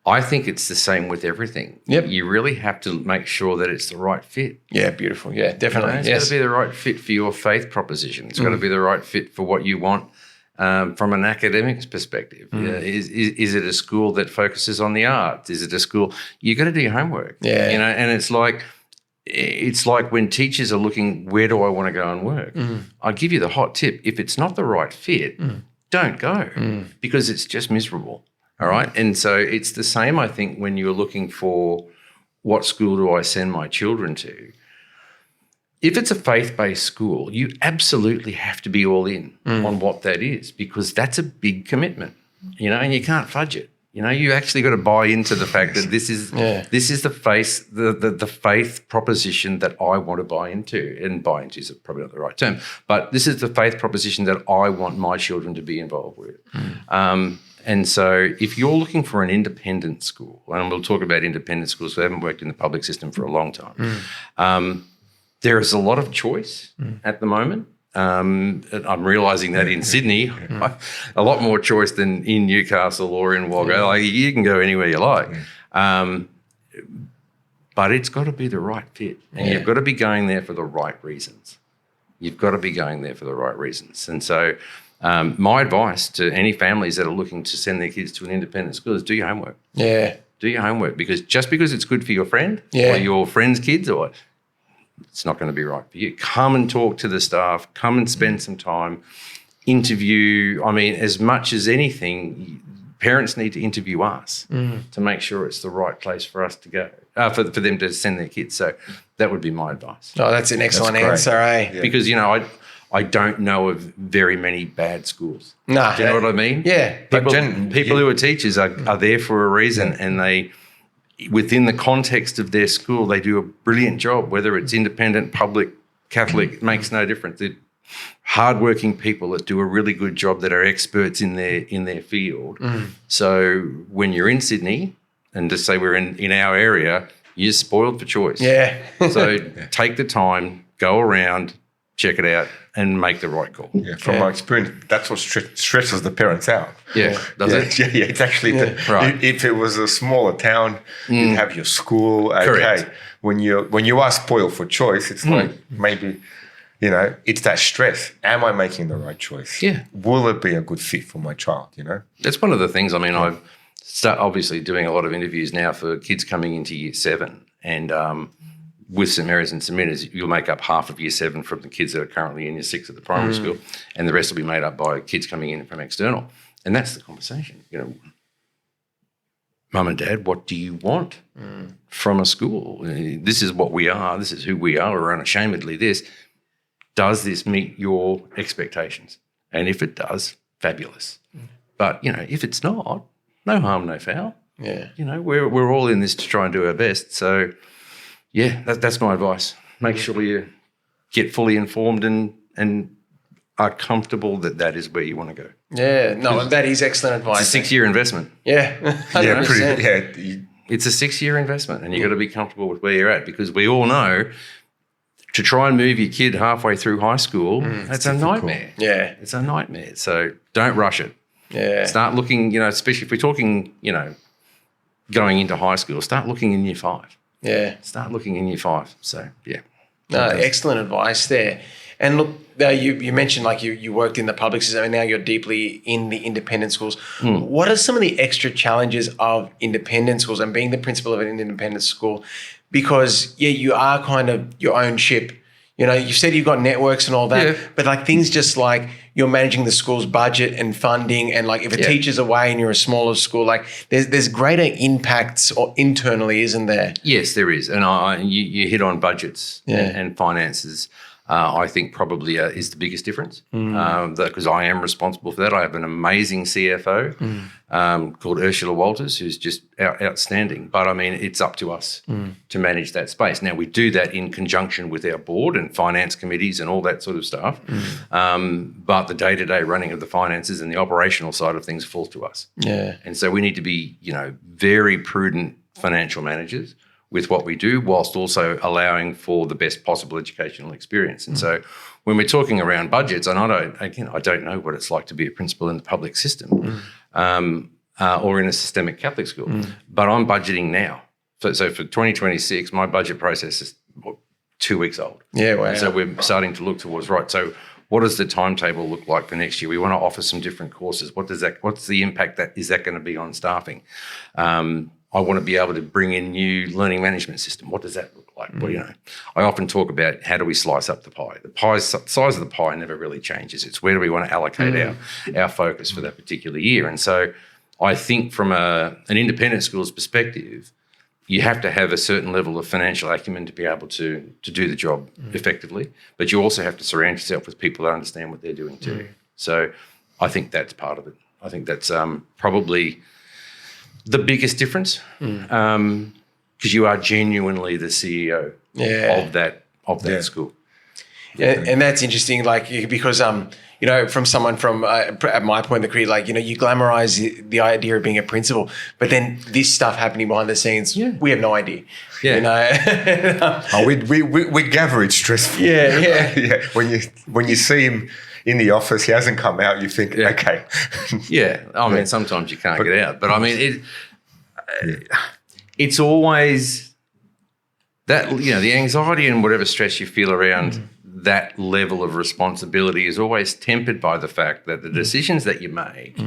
[SPEAKER 3] I think it's the same with everything.
[SPEAKER 1] Yep.
[SPEAKER 3] You really have to make sure that it's the right fit.
[SPEAKER 1] Yeah, beautiful. Yeah, definitely.
[SPEAKER 3] It's got to be the right fit for your faith proposition. It's got to be the right fit for what you want from an academics perspective. Yeah, is it a school that focuses on the arts? Is it a school? You got to do your homework.
[SPEAKER 1] Yeah.
[SPEAKER 3] And it's like when teachers are looking, where do I want to go and work? I give you the hot tip. If it's not the right fit, don't go because it's just miserable. All right. And so it's the same, I think, when you're looking for what school do I send my children to. If it's a faith-based school, you absolutely have to be all in on what that is because that's a big commitment, and you can't fudge it. You actually got to buy into the fact that this is the faith proposition that I want to buy into. And buy into is probably not the right term, but this is the faith proposition that I want my children to be involved with. And so if you're looking for an independent school, and we'll talk about independent schools, we haven't worked in the public system for a long time, there is a lot of choice at the moment. I'm realising that in Sydney, a lot more choice than in Newcastle or in Wagga. Like, you can go anywhere you like. But it's got to be the right fit. And you've got to be going there for the right reasons. And so my advice to any families that are looking to send their kids to an independent school is do your homework.
[SPEAKER 1] Yeah.
[SPEAKER 3] Do your homework because just because it's good for your friend or your friend's kids it's not going to be right for you. Come and talk to the staff. Come and spend some time. Interview. I mean, as much as anything, parents need to interview us to make sure it's the right place for us to go, for them to send their kids. So that would be my advice.
[SPEAKER 1] Oh, that's an excellent answer, eh?
[SPEAKER 3] Yeah. Because, I don't know of very many bad schools.
[SPEAKER 1] No.
[SPEAKER 3] Do you know what I mean?
[SPEAKER 1] Yeah.
[SPEAKER 3] People who are teachers are there for a reason and they, within the context of their school, they do a brilliant job, whether it's independent, public, Catholic, it makes no difference. They're hardworking people that do a really good job that are experts in their field. So when you're in Sydney, and to say we're in our area, you're spoiled for choice.
[SPEAKER 1] Yeah.
[SPEAKER 3] So take the time, go around, check it out, and make the right call.
[SPEAKER 2] Yeah, from my experience, that's what stresses the parents out.
[SPEAKER 3] Yeah, does it?
[SPEAKER 2] Yeah, it's actually
[SPEAKER 3] right.
[SPEAKER 2] If it was a smaller town, you'd have your school. Okay,
[SPEAKER 3] correct.
[SPEAKER 2] When you are spoiled for choice, it's like maybe it's that stress. Am I making the right choice?
[SPEAKER 3] Yeah.
[SPEAKER 2] Will it be a good fit for my child?
[SPEAKER 3] That's one of the things. I mean, I've started obviously doing a lot of interviews now for kids coming into year 7, and with St Mary's and St Mina's, you'll make up half of year 7 from the kids that are currently in year 6 at the primary school, and the rest will be made up by kids coming in from external. And that's the conversation. Mum and Dad, what do you want from a school? This is what we are. This is who we are. We're unashamedly this. Does this meet your expectations? And if it does, fabulous. But, if it's not, no harm, no foul.
[SPEAKER 1] Yeah.
[SPEAKER 3] We're all in this to try and do our best. So, yeah, that's my advice. Make sure you get fully informed and are comfortable that is where you want to go.
[SPEAKER 1] Yeah, no, that is excellent advice.
[SPEAKER 3] It's a 6-year investment.
[SPEAKER 1] Yeah, 100%.
[SPEAKER 3] It's a 6-year investment, and you've got to be comfortable with where you're at because we all know to try and move your kid halfway through high school, it's a nightmare.
[SPEAKER 1] Yeah.
[SPEAKER 3] It's a nightmare. So don't rush it.
[SPEAKER 1] Yeah.
[SPEAKER 3] Start looking, especially if we're talking, going into high school, start looking in year 5.
[SPEAKER 1] Yeah.
[SPEAKER 3] Start looking in year 5. So, yeah.
[SPEAKER 1] No, excellent advice there. And look, you mentioned like you worked in the public system and now you're deeply in the independent schools. What are some of the extra challenges of independent schools and being the principal of an independent school? Because, you are kind of your own ship. You said you've got networks and all that, but like things just like you're managing the school's budget and funding and like if a teacher's away and you're a smaller school, like there's greater impacts internally, isn't there?
[SPEAKER 3] Yes, there is. And you hit on budgets and finances. I think probably is the biggest difference because I am responsible for that. I have an amazing CFO called Ursula Walters who's just outstanding. But, I mean, it's up to us to manage that space. Now, we do that in conjunction with our board and finance committees and all that sort of stuff. But the day-to-day running of the finances and the operational side of things falls to us.
[SPEAKER 1] Yeah.
[SPEAKER 3] And so we need to be, very prudent financial managers with what we do, whilst also allowing for the best possible educational experience. And so when we're talking around budgets, and I don't know what it's like to be a principal in the public system, or in a systemic Catholic school. But I'm budgeting now. So for 2026, my budget process is 2 weeks old.
[SPEAKER 1] Yeah, wow.
[SPEAKER 3] And so we're starting to look towards, right, so what does the timetable look like for next year? We want to offer some different courses. What's the impact is that going to be on staffing? I want to be able to bring in new learning management system. What does that look like? Well, I often talk about how do we slice up the pie. The size of the pie never really changes. It's where do we want to allocate our focus for that particular year. And so I think from an independent school's perspective, you have to have a certain level of financial acumen to be able to do the job effectively, but you also have to surround yourself with people that understand what they're doing too. So I think that's part of it. I think that's probably the biggest difference because you are genuinely the CEO of that school.
[SPEAKER 1] And that's interesting, like, because from someone from at my point in the career, like, you glamorize the idea of being a principal, but then this stuff happening behind the scenes, we have no idea.
[SPEAKER 2] We gather it's stressful.
[SPEAKER 1] Yeah.
[SPEAKER 2] When you see him in the office, he hasn't come out, you think, okay.
[SPEAKER 3] I mean, sometimes you can't get out, but I mean, it's always that, the anxiety and whatever stress you feel around that level of responsibility is always tempered by the fact that the decisions that you make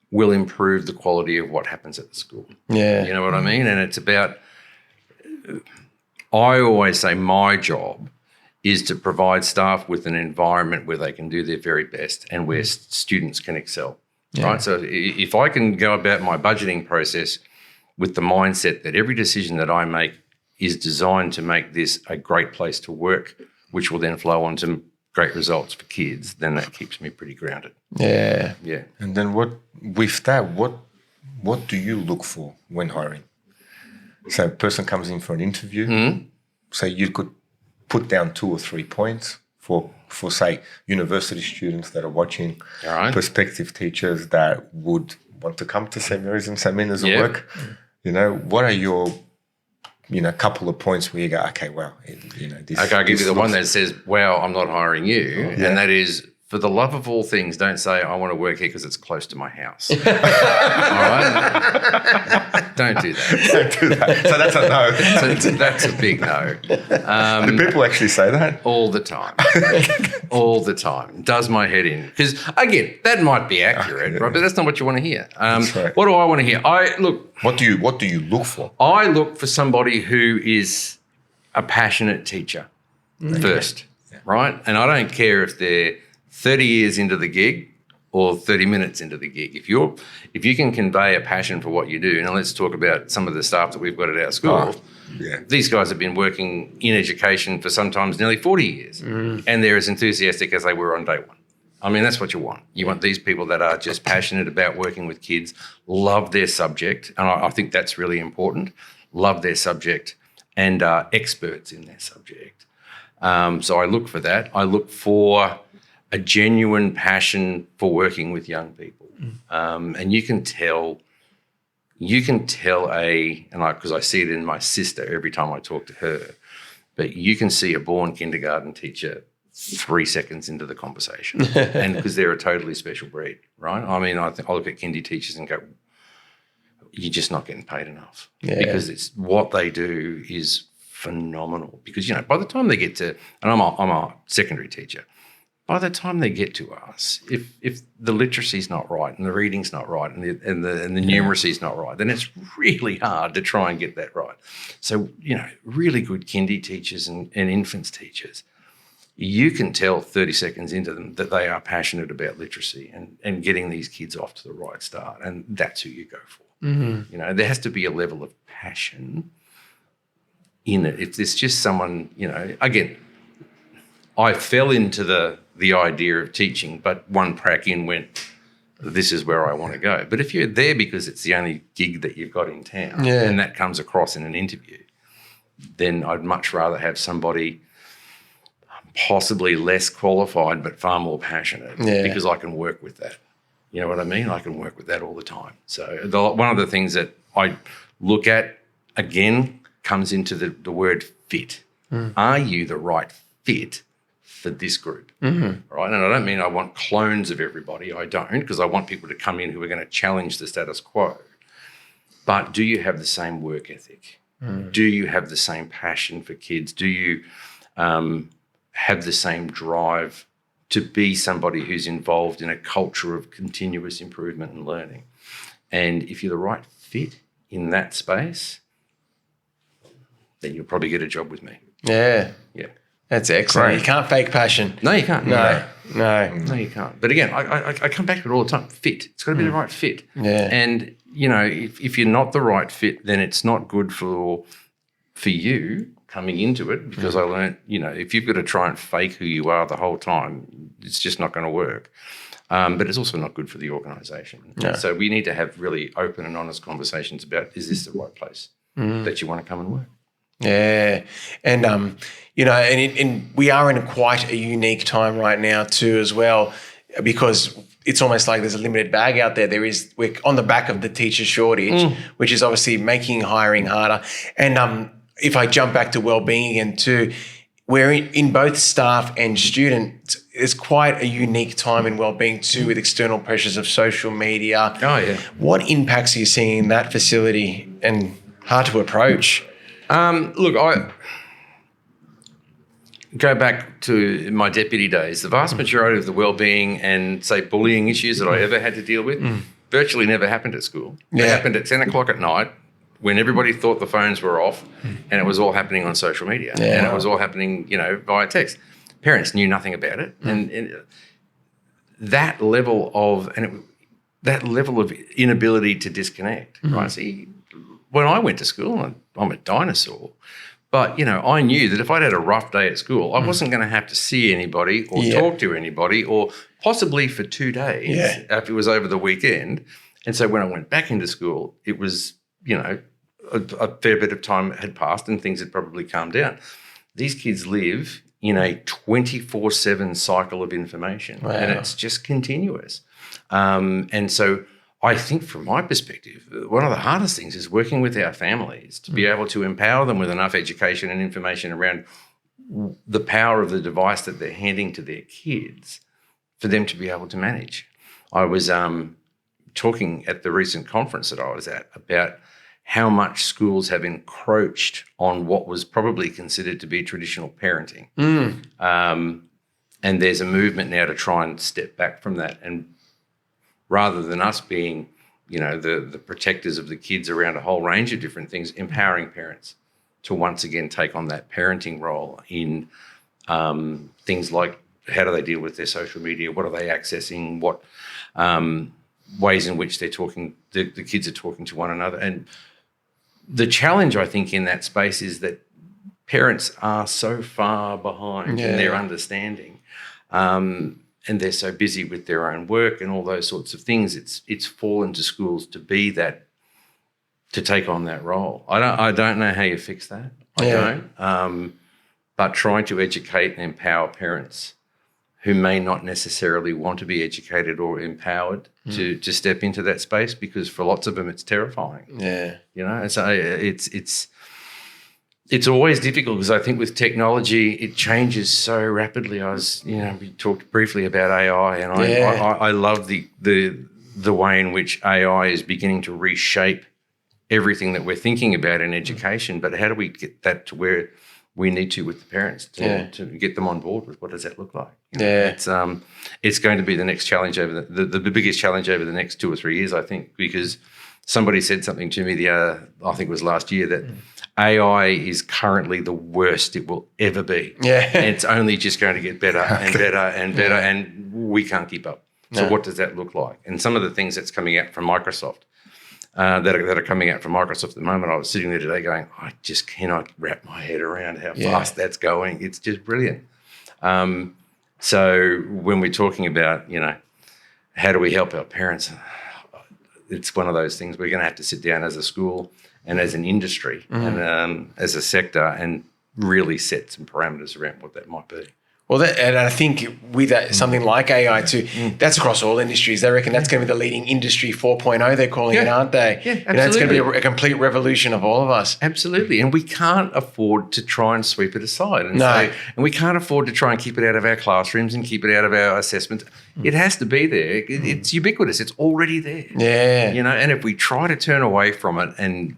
[SPEAKER 3] will improve the quality of what happens at the school.
[SPEAKER 1] Yeah.
[SPEAKER 3] You know what I mean? And it's about, I always say my job is to provide staff with an environment where they can do their very best and where students can excel, right? So if I can go about my budgeting process with the mindset that every decision that I make is designed to make this a great place to work, which will then flow on to great results for kids, then that keeps me pretty grounded.
[SPEAKER 1] Yeah.
[SPEAKER 2] And then what do you look for when hiring? So a person comes in for an interview, say you could put down 2 or 3 points for say, university students that are watching, prospective teachers that would want to come to St. Mary's and St. Mina's and work. What are your couple of points where you go, okay, well, this.
[SPEAKER 3] Okay, I'll give you the one that says, wow, I'm not hiring you. And that is, for the love of all things, don't say, I want to work here because it's close to my house. All right? Don't do that.
[SPEAKER 2] Don't do that. So that's a no.
[SPEAKER 3] So that's a big no.
[SPEAKER 2] Do people actually say that?
[SPEAKER 3] All the time. All the time. Does my head in. Because, again, that might be accurate, right? But that's not what you want to hear.
[SPEAKER 2] That's right.
[SPEAKER 3] What do I want to hear?
[SPEAKER 2] What do you look for?
[SPEAKER 3] I look for somebody who is a passionate teacher first, right? And I don't care if they're 30 years into the gig or 30 minutes into the gig. If you can convey a passion for what you do, now let's talk about some of the staff that we've got at our school. These guys have been working in education for sometimes nearly 40 years, and they're as enthusiastic as they were on day one. I mean, that's what you want. You want these people that are just passionate about working with kids, love their subject, and I think that's really important, love their subject and are experts in their subject. So I look for that. I look for a genuine passion for working with young people. And you can tell because I see it in my sister every time I talk to her, but you can see a born kindergarten teacher 3 seconds into the conversation, and because they're a totally special breed, right? I mean, I look at kindy teachers and go, you're just not getting paid enough because it's what they do is phenomenal. Because by the time they get to, and I'm a secondary teacher, by the time they get to us, if the literacy's not right and the reading's not right and the numeracy's not right, then it's really hard to try and get that right. So really good kindy teachers and infants teachers, you can tell 30 seconds into them that they are passionate about literacy and getting these kids off to the right start, and that's who you go for. There has to be a level of passion in it. If it's just someone, again, I fell into the idea of teaching, but one prac in went, this is where I want to go. But if you're there because it's the only gig that you've got in town and that comes across in an interview, then I'd much rather have somebody possibly less qualified but far more passionate because I can work with that. You know what I mean? I can work with that all the time. So one of the things that I look at, again, comes into the word fit. Are you the right fit for this group, right? And I don't mean I want clones of everybody. I don't, because I want people to come in who are going to challenge the status quo. But do you have the same work ethic? Do you have the same passion for kids? Do you have the same drive to be somebody who's involved in a culture of continuous improvement and learning? And if you're the right fit in that space, then you'll probably get a job with me.
[SPEAKER 1] Yeah.
[SPEAKER 3] Yeah.
[SPEAKER 1] That's excellent.
[SPEAKER 2] Great.
[SPEAKER 1] You can't fake passion.
[SPEAKER 3] No, you can't.
[SPEAKER 1] No,
[SPEAKER 3] No, you can't. But again, I come back to it all the time. Fit. It's got to be the right fit.
[SPEAKER 1] Yeah.
[SPEAKER 3] And, you know, if you're not the right fit, then it's not good for you coming into it, because I learned, you know, if you've got to try and fake who you are the whole time, it's just not going to work. But it's also not good for the organisation.
[SPEAKER 1] No.
[SPEAKER 3] So we need to have really open and honest conversations about, is this the right place that you want to come and work?
[SPEAKER 1] Yeah. And, you know, and we are in quite a unique time right now too as well, because it's almost like there's a limited bag out there. We're on the back of the teacher shortage, which is obviously making hiring harder. And if I jump back to wellbeing again too, we're in both staff and students, it's quite a unique time in wellbeing too, with external pressures of social media.
[SPEAKER 3] Oh, yeah.
[SPEAKER 1] What impacts are you seeing in that facility, and hard to approach?
[SPEAKER 3] Look, I go back to my deputy days. The vast majority of the wellbeing and, say, bullying issues that I ever had to deal with virtually never happened at school. They happened at 10 o'clock at night when everybody thought the phones were off, and it was all happening on social media.
[SPEAKER 1] Yeah.
[SPEAKER 3] And it was all happening, you know, via text. Parents knew nothing about it. And that level of inability to disconnect, right? See, when I went to school, I'm a dinosaur, but, you know, I knew that if I'd had a rough day at school, I wasn't going to have to see anybody or talk to anybody, or possibly for 2 days if it was over the weekend. And so when I went back into school, it was, you know, a fair bit of time had passed and things had probably calmed down. These kids live in a 24/7 cycle of information, and it's just continuous. And so I think, from my perspective, one of the hardest things is working with our families to be able to empower them with enough education and information around the power of the device that they're handing to their kids for them to be able to manage. I was talking at the recent conference that I was at about how much schools have encroached on what was probably considered to be traditional parenting. And there's a movement now to try and step back from that, and rather than us being, you know, the protectors of the kids around a whole range of different things, empowering parents to once again take on that parenting role in things like, how do they deal with their social media? What are they accessing? What ways in which they're talking, the kids are talking to one another. And the challenge, I think, in that space is that parents are so far behind in their understanding. And they're so busy with their own work and all those sorts of things. It's fallen to schools to be that, to take on that role. I don't know how you fix that. I don't. But trying to educate and empower parents who may not necessarily want to be educated or empowered to step into that space, because for lots of them it's terrifying. Yeah, you know, and so it's always difficult, because I think with technology it changes so rapidly. We talked briefly about AI, and I love the way in which AI is beginning to reshape everything that we're thinking about in education. But how do we get that to where we need to with the parents to get them on board with what does that look like? You know, it's going to be the next challenge over the biggest challenge over the next 2 or 3 years, I think, because somebody said something to me I think it was last year, that AI is currently the worst it will ever be. Yeah. And it's only just going to get better and better and better, and we can't keep up. So what does that look like? And some of the things that's coming out from Microsoft, that are coming out from Microsoft at the moment, I was sitting there today going, I just cannot wrap my head around how fast that's going. It's just brilliant. So when we're talking about, you know, how do we help our parents, it's one of those things we're going to have to sit down as a school and as an industry and as a sector and really set some parameters around what that might be.
[SPEAKER 1] Well, and I think with that, something like AI too, that's across all industries. They reckon that's going to be the leading industry 4.0, they're calling it, aren't they?
[SPEAKER 3] Yeah, absolutely.
[SPEAKER 1] It's going to be a complete revolution of all of us.
[SPEAKER 3] Absolutely. And we can't afford to try and sweep it aside. And and we can't afford to try and keep it out of our classrooms and keep it out of our assessments. It has to be there. It's ubiquitous. It's already there.
[SPEAKER 1] Yeah.
[SPEAKER 3] And if we try to turn away from it and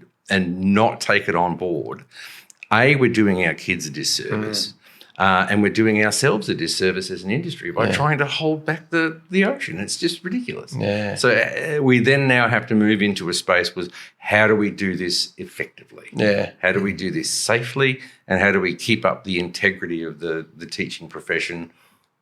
[SPEAKER 3] not take it on board, we're doing our kids a disservice. And we're doing ourselves a disservice as an industry by trying to hold back the ocean. It's just ridiculous.
[SPEAKER 1] Yeah.
[SPEAKER 3] So we then now have to move into a space with how do we do this effectively?
[SPEAKER 1] Yeah.
[SPEAKER 3] How do we do this safely? And how do we keep up the integrity of the teaching profession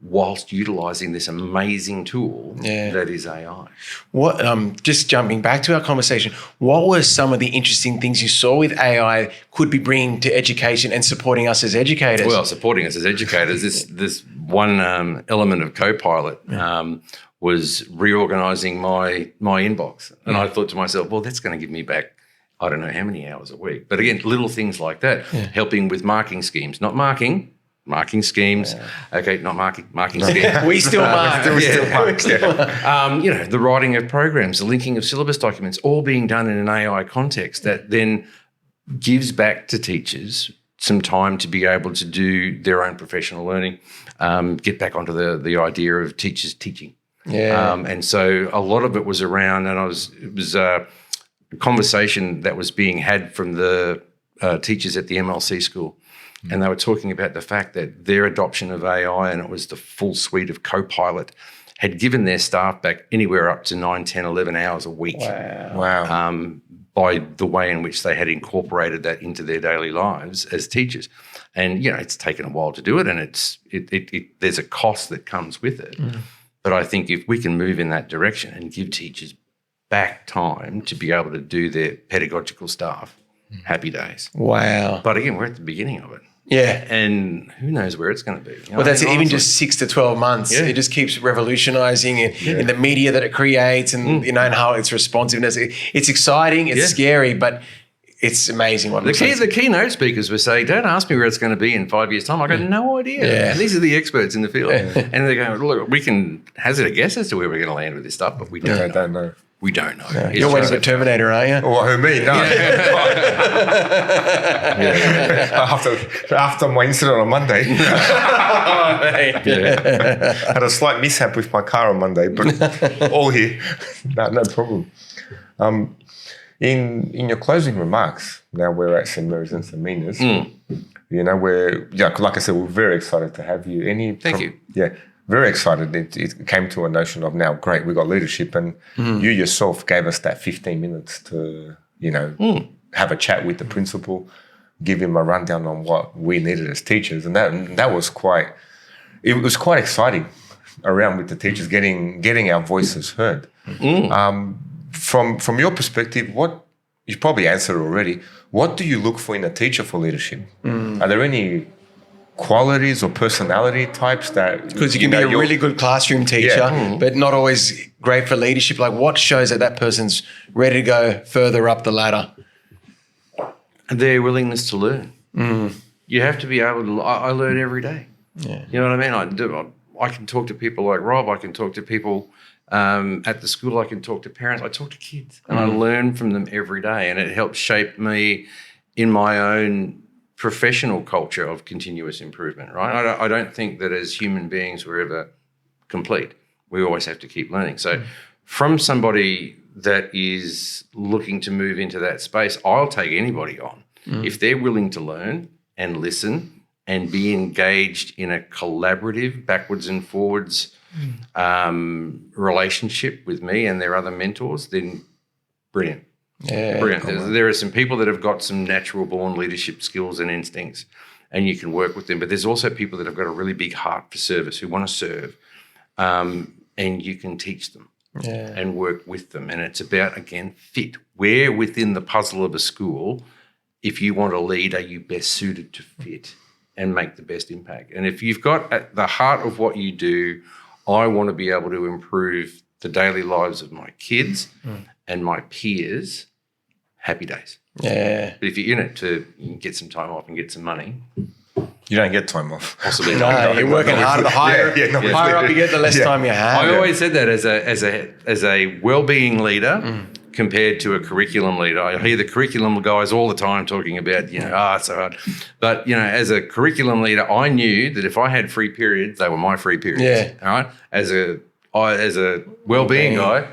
[SPEAKER 3] whilst utilising this amazing tool that is AI?
[SPEAKER 1] What? Just jumping back to our conversation, what were some of the interesting things you saw with AI could be bringing to education and supporting us as educators?
[SPEAKER 3] Well, supporting us as educators, this one element of Copilot was reorganising my inbox. And I thought to myself, well, that's going to give me back I don't know how many hours a week. But again, little things like that, helping with marking schemes, not marking schemes. Okay, not marking schemes.
[SPEAKER 1] We still mark.
[SPEAKER 3] The writing of programs, the linking of syllabus documents, all being done in an AI context that then gives back to teachers some time to be able to do their own professional learning, get back onto the idea of teachers teaching. And so a lot of it was around, and it was a conversation that was being had from the teachers at the MLC school. And they were talking about the fact that their adoption of AI, and it was the full suite of Copilot, had given their staff back anywhere up to 9, 10, 11 hours a week.
[SPEAKER 1] Wow.
[SPEAKER 3] By the way in which they had incorporated that into their daily lives as teachers. And, it's taken a while to do it, and there's a cost that comes with it. But I think if we can move in that direction and give teachers back time to be able to do their pedagogical stuff, happy days.
[SPEAKER 1] Wow.
[SPEAKER 3] But again, we're at the beginning of it.
[SPEAKER 1] Yeah.
[SPEAKER 3] And who knows where it's going to be.
[SPEAKER 1] Well, that's it. Even just 6 to 12 months, it just keeps revolutionizing in the media that it creates and, and how its responsiveness. It's exciting, it's scary, but it's amazing.
[SPEAKER 3] The keynote speakers were saying, don't ask me where it's going to be in 5 years' time. I got no idea.
[SPEAKER 1] Yeah.
[SPEAKER 3] And these are the experts in the field. And they're going, look, we can hazard a guess as to where we're going to land with this stuff, but we don't know. We don't know.
[SPEAKER 1] Yeah. You're waiting for Terminator, aren't you?
[SPEAKER 2] Well, who, me? No. After my incident on Monday, had a slight mishap with my car on Monday, but all here. No problem. In your closing remarks, now we're at St. Mary's and St. Mina's, we're, like I said, we're very excited to have you.
[SPEAKER 3] Thank you.
[SPEAKER 2] Yeah. Very excited. It came to a notion of now, great, we got leadership, and you yourself gave us that 15 minutes to, have a chat with the principal, give him a rundown on what we needed as teachers, and that was quite exciting around with the teachers getting our voices heard. From your perspective, what you probably answered already. What do you look for in a teacher for leadership? Are there any qualities or personality types that,
[SPEAKER 1] because you can be a really good classroom teacher, but not always great for leadership? Like, what shows that person's ready to go further up the ladder?
[SPEAKER 3] Their willingness to learn. You have to be able to. I learn every day.
[SPEAKER 1] Yeah.
[SPEAKER 3] You know what I mean? I can talk to people like Rob. I can talk to people at the school. I can talk to parents. I talk to kids, and I learn from them every day, and it helps shape me in my own professional culture of continuous improvement, right? I don't think that as human beings we're ever complete. We always have to keep learning. So from somebody that is looking to move into that space, I'll take anybody on. If they're willing to learn and listen and be engaged in a collaborative backwards and forwards relationship with me and their other mentors, then brilliant.
[SPEAKER 1] Yeah,
[SPEAKER 3] brilliant. There are some people that have got some natural born leadership skills and instincts, and you can work with them. But there's also people that have got a really big heart for service, who want to serve, and you can teach them and work with them. And it's about, again, fit. Where within the puzzle of a school, if you want to lead, are you best suited to fit and make the best impact? And if you've got at the heart of what you do, I want to be able to improve the daily lives of my kids and my peers, happy days.
[SPEAKER 1] Yeah.
[SPEAKER 3] But if you're in it to get some time off and get some money,
[SPEAKER 2] You don't get time off.
[SPEAKER 3] Possibly
[SPEAKER 1] No,
[SPEAKER 3] not.
[SPEAKER 1] you're working harder. The higher, higher up you get, the less time you have.
[SPEAKER 3] I always said that as a well-being leader compared to a curriculum leader. I hear the curriculum guys all the time talking about, it's so hard. But, as a curriculum leader, I knew that if I had free periods, they were my free periods.
[SPEAKER 1] Yeah.
[SPEAKER 3] All right. As a well-being guy,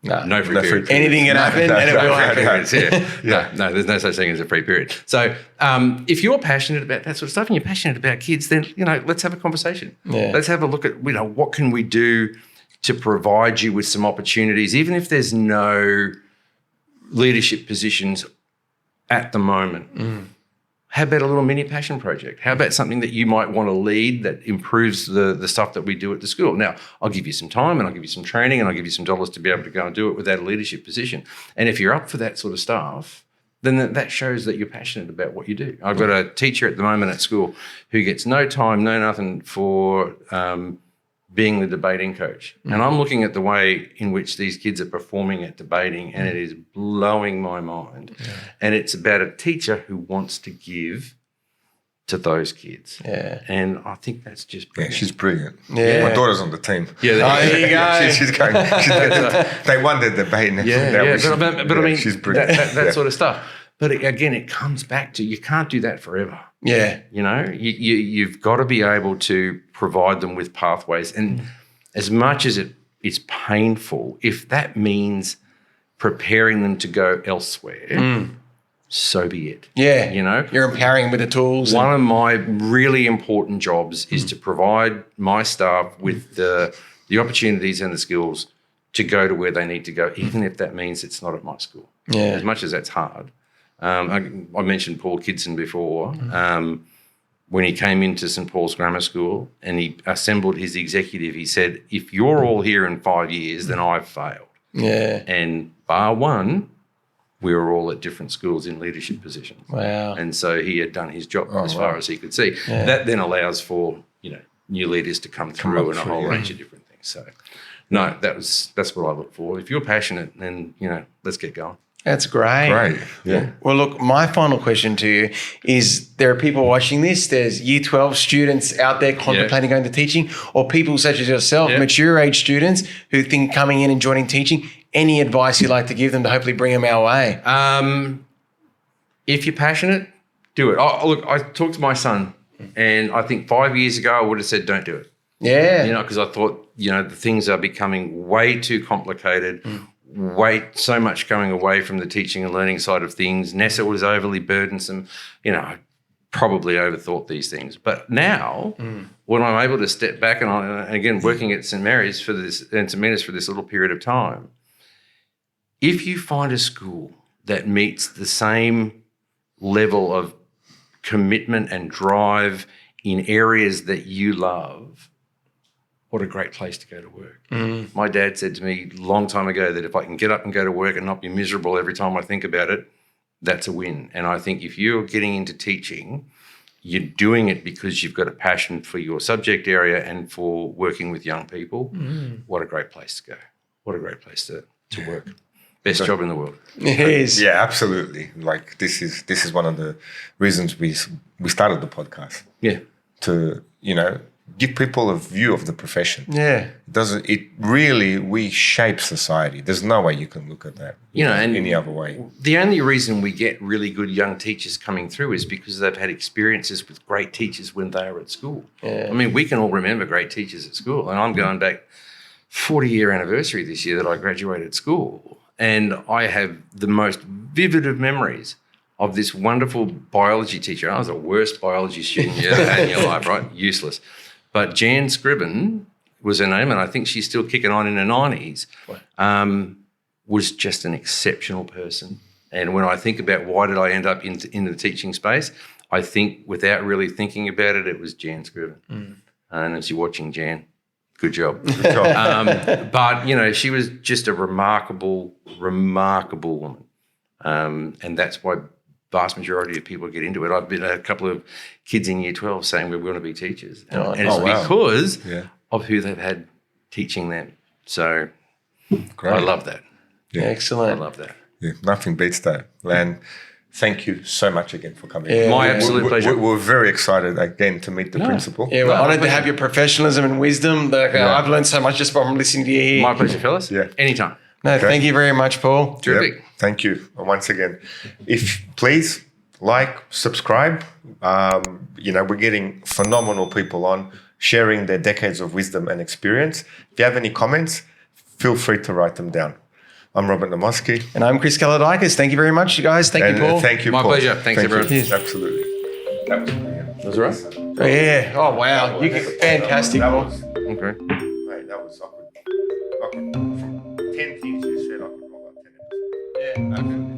[SPEAKER 3] no free periods.
[SPEAKER 1] Anything can happen, and it will happen.
[SPEAKER 3] Periods, No, there's no such thing as a free period. So if you're passionate about that sort of stuff and you're passionate about kids, then, let's have a conversation.
[SPEAKER 1] Yeah.
[SPEAKER 3] Let's have a look at, what can we do to provide you with some opportunities, even if there's no leadership positions at the moment. How about a little mini passion project? How about something that you might want to lead that improves the stuff that we do at the school? Now, I'll give you some time and I'll give you some training and I'll give you some dollars to be able to go and do it without a leadership position. And if you're up for that sort of stuff, then that shows that you're passionate about what you do. I've got a teacher at the moment at school who gets no time, no nothing for being the debating coach. And I'm looking at the way in which these kids are performing at debating, and it is blowing my mind. Yeah. And it's about a teacher who wants to give to those kids. Yeah. And I think that's just brilliant.
[SPEAKER 2] Yeah, she's brilliant.
[SPEAKER 1] Yeah.
[SPEAKER 2] My daughter's on the team.
[SPEAKER 1] Yeah, there you go.
[SPEAKER 2] She's going. They won the debate.
[SPEAKER 3] But I mean,
[SPEAKER 2] she's brilliant.
[SPEAKER 3] That sort of stuff. But again, it comes back to you can't do that forever.
[SPEAKER 1] Yeah.
[SPEAKER 3] You've got to be able to provide them with pathways. And as much as it's painful, if that means preparing them to go elsewhere, so be it.
[SPEAKER 1] Yeah. You're empowering them with the tools.
[SPEAKER 3] One of my really important jobs is to provide my staff with the opportunities and the skills to go to where they need to go, even if that means it's not at my school.
[SPEAKER 1] Yeah.
[SPEAKER 3] As much as that's hard. I mentioned Paul Kidson before. When he came into St Paul's Grammar School and he assembled his executive, he said, if you're all here in 5 years, then I've failed.
[SPEAKER 1] Yeah.
[SPEAKER 3] And bar one, we were all at different schools in leadership positions.
[SPEAKER 1] Wow.
[SPEAKER 3] And so he had done his job as far as he could see. Yeah. That then allows for, new leaders to come through and a whole range of different things. So, no, that's what I look for. If you're passionate, then, let's get going.
[SPEAKER 1] That's great.
[SPEAKER 2] Great. Yeah.
[SPEAKER 1] Well, look, my final question to you is there are people watching this. There's year 12 students out there contemplating going to teaching, or people such as yourself, mature age students who think coming in and joining teaching. Any advice you'd like to give them to hopefully bring them our way?
[SPEAKER 3] If you're passionate, do it. Look, I talked to my son, and I think 5 years ago I would have said don't do it.
[SPEAKER 1] Yeah.
[SPEAKER 3] Because I thought, the things are becoming way too complicated. So much going away from the teaching and learning side of things. NESA was overly burdensome. I probably overthought these things. But now, when I'm able to step back and again, working at St Mary's and St Mina's for this little period of time, if you find a school that meets the same level of commitment and drive in areas that you love, what a great place to go to work. My dad said to me a long time ago that if I can get up and go to work and not be miserable every time I think about it, that's a win. And I think if you're getting into teaching, you're doing it because you've got a passion for your subject area and for working with young people. What a great place to go. What a great place to work. Best job in the world.
[SPEAKER 1] It is.
[SPEAKER 2] Yeah, absolutely. Like this is one of the reasons we started the podcast.
[SPEAKER 3] Yeah.
[SPEAKER 2] To, give people a view of the profession.
[SPEAKER 1] Yeah.
[SPEAKER 2] It really reshapes society. There's no way you can look at that any other way.
[SPEAKER 3] The only reason we get really good young teachers coming through is because they've had experiences with great teachers when they were at school.
[SPEAKER 1] Yeah.
[SPEAKER 3] I mean, we can all remember great teachers at school. And I'm going back 40-year anniversary this year that I graduated school. And I have the most vivid of memories of this wonderful biology teacher. I was the worst biology student you ever had in your life, right? Useless. But Jan Scriven was her name, and I think she's still kicking on in her 90s, was just an exceptional person. And when I think about why did I end up in the teaching space, I think without really thinking about it, it was Jan Scriven. And as you're watching Jan, good job. Good job. But, she was just a remarkable, remarkable woman. And that's why vast majority of people get into it. I've been a couple of kids in year 12 saying we're going to be teachers. And it's because of who they've had teaching them. So great. I love that.
[SPEAKER 2] Yeah.
[SPEAKER 1] Excellent.
[SPEAKER 3] I love that.
[SPEAKER 2] Yeah, nothing beats that. And thank you so much again for coming.
[SPEAKER 1] Yeah.
[SPEAKER 3] My absolute pleasure.
[SPEAKER 2] We're very excited again to meet the principal.
[SPEAKER 1] Yeah, we're honoured to have your professionalism and wisdom. I've learned so much just from listening to you here.
[SPEAKER 3] My pleasure, fellas.
[SPEAKER 2] Yeah.
[SPEAKER 3] Anytime.
[SPEAKER 1] No, thank you very much, Paul.
[SPEAKER 3] Terrific.
[SPEAKER 2] Yep. Thank you once again. If please like, subscribe. We're getting phenomenal people on sharing their decades of wisdom and experience. If you have any comments, feel free to write them down. I'm Robert Namoski.
[SPEAKER 1] And I'm Chris Kalodikis. Thank you very much, you guys. Thank you, Paul.
[SPEAKER 2] Thank you,
[SPEAKER 3] My
[SPEAKER 2] Paul.
[SPEAKER 3] pleasure. Thanks, everyone.
[SPEAKER 2] You. Absolutely. That was brilliant.
[SPEAKER 3] Was it right?
[SPEAKER 1] Oh, yeah. Oh, wow. Fantastic,
[SPEAKER 2] That
[SPEAKER 1] Paul.
[SPEAKER 2] was,
[SPEAKER 3] Okay.
[SPEAKER 2] mate, that was, I could, from 10 things you said, I could roll out 10 episodes.
[SPEAKER 1] Yeah. Okay.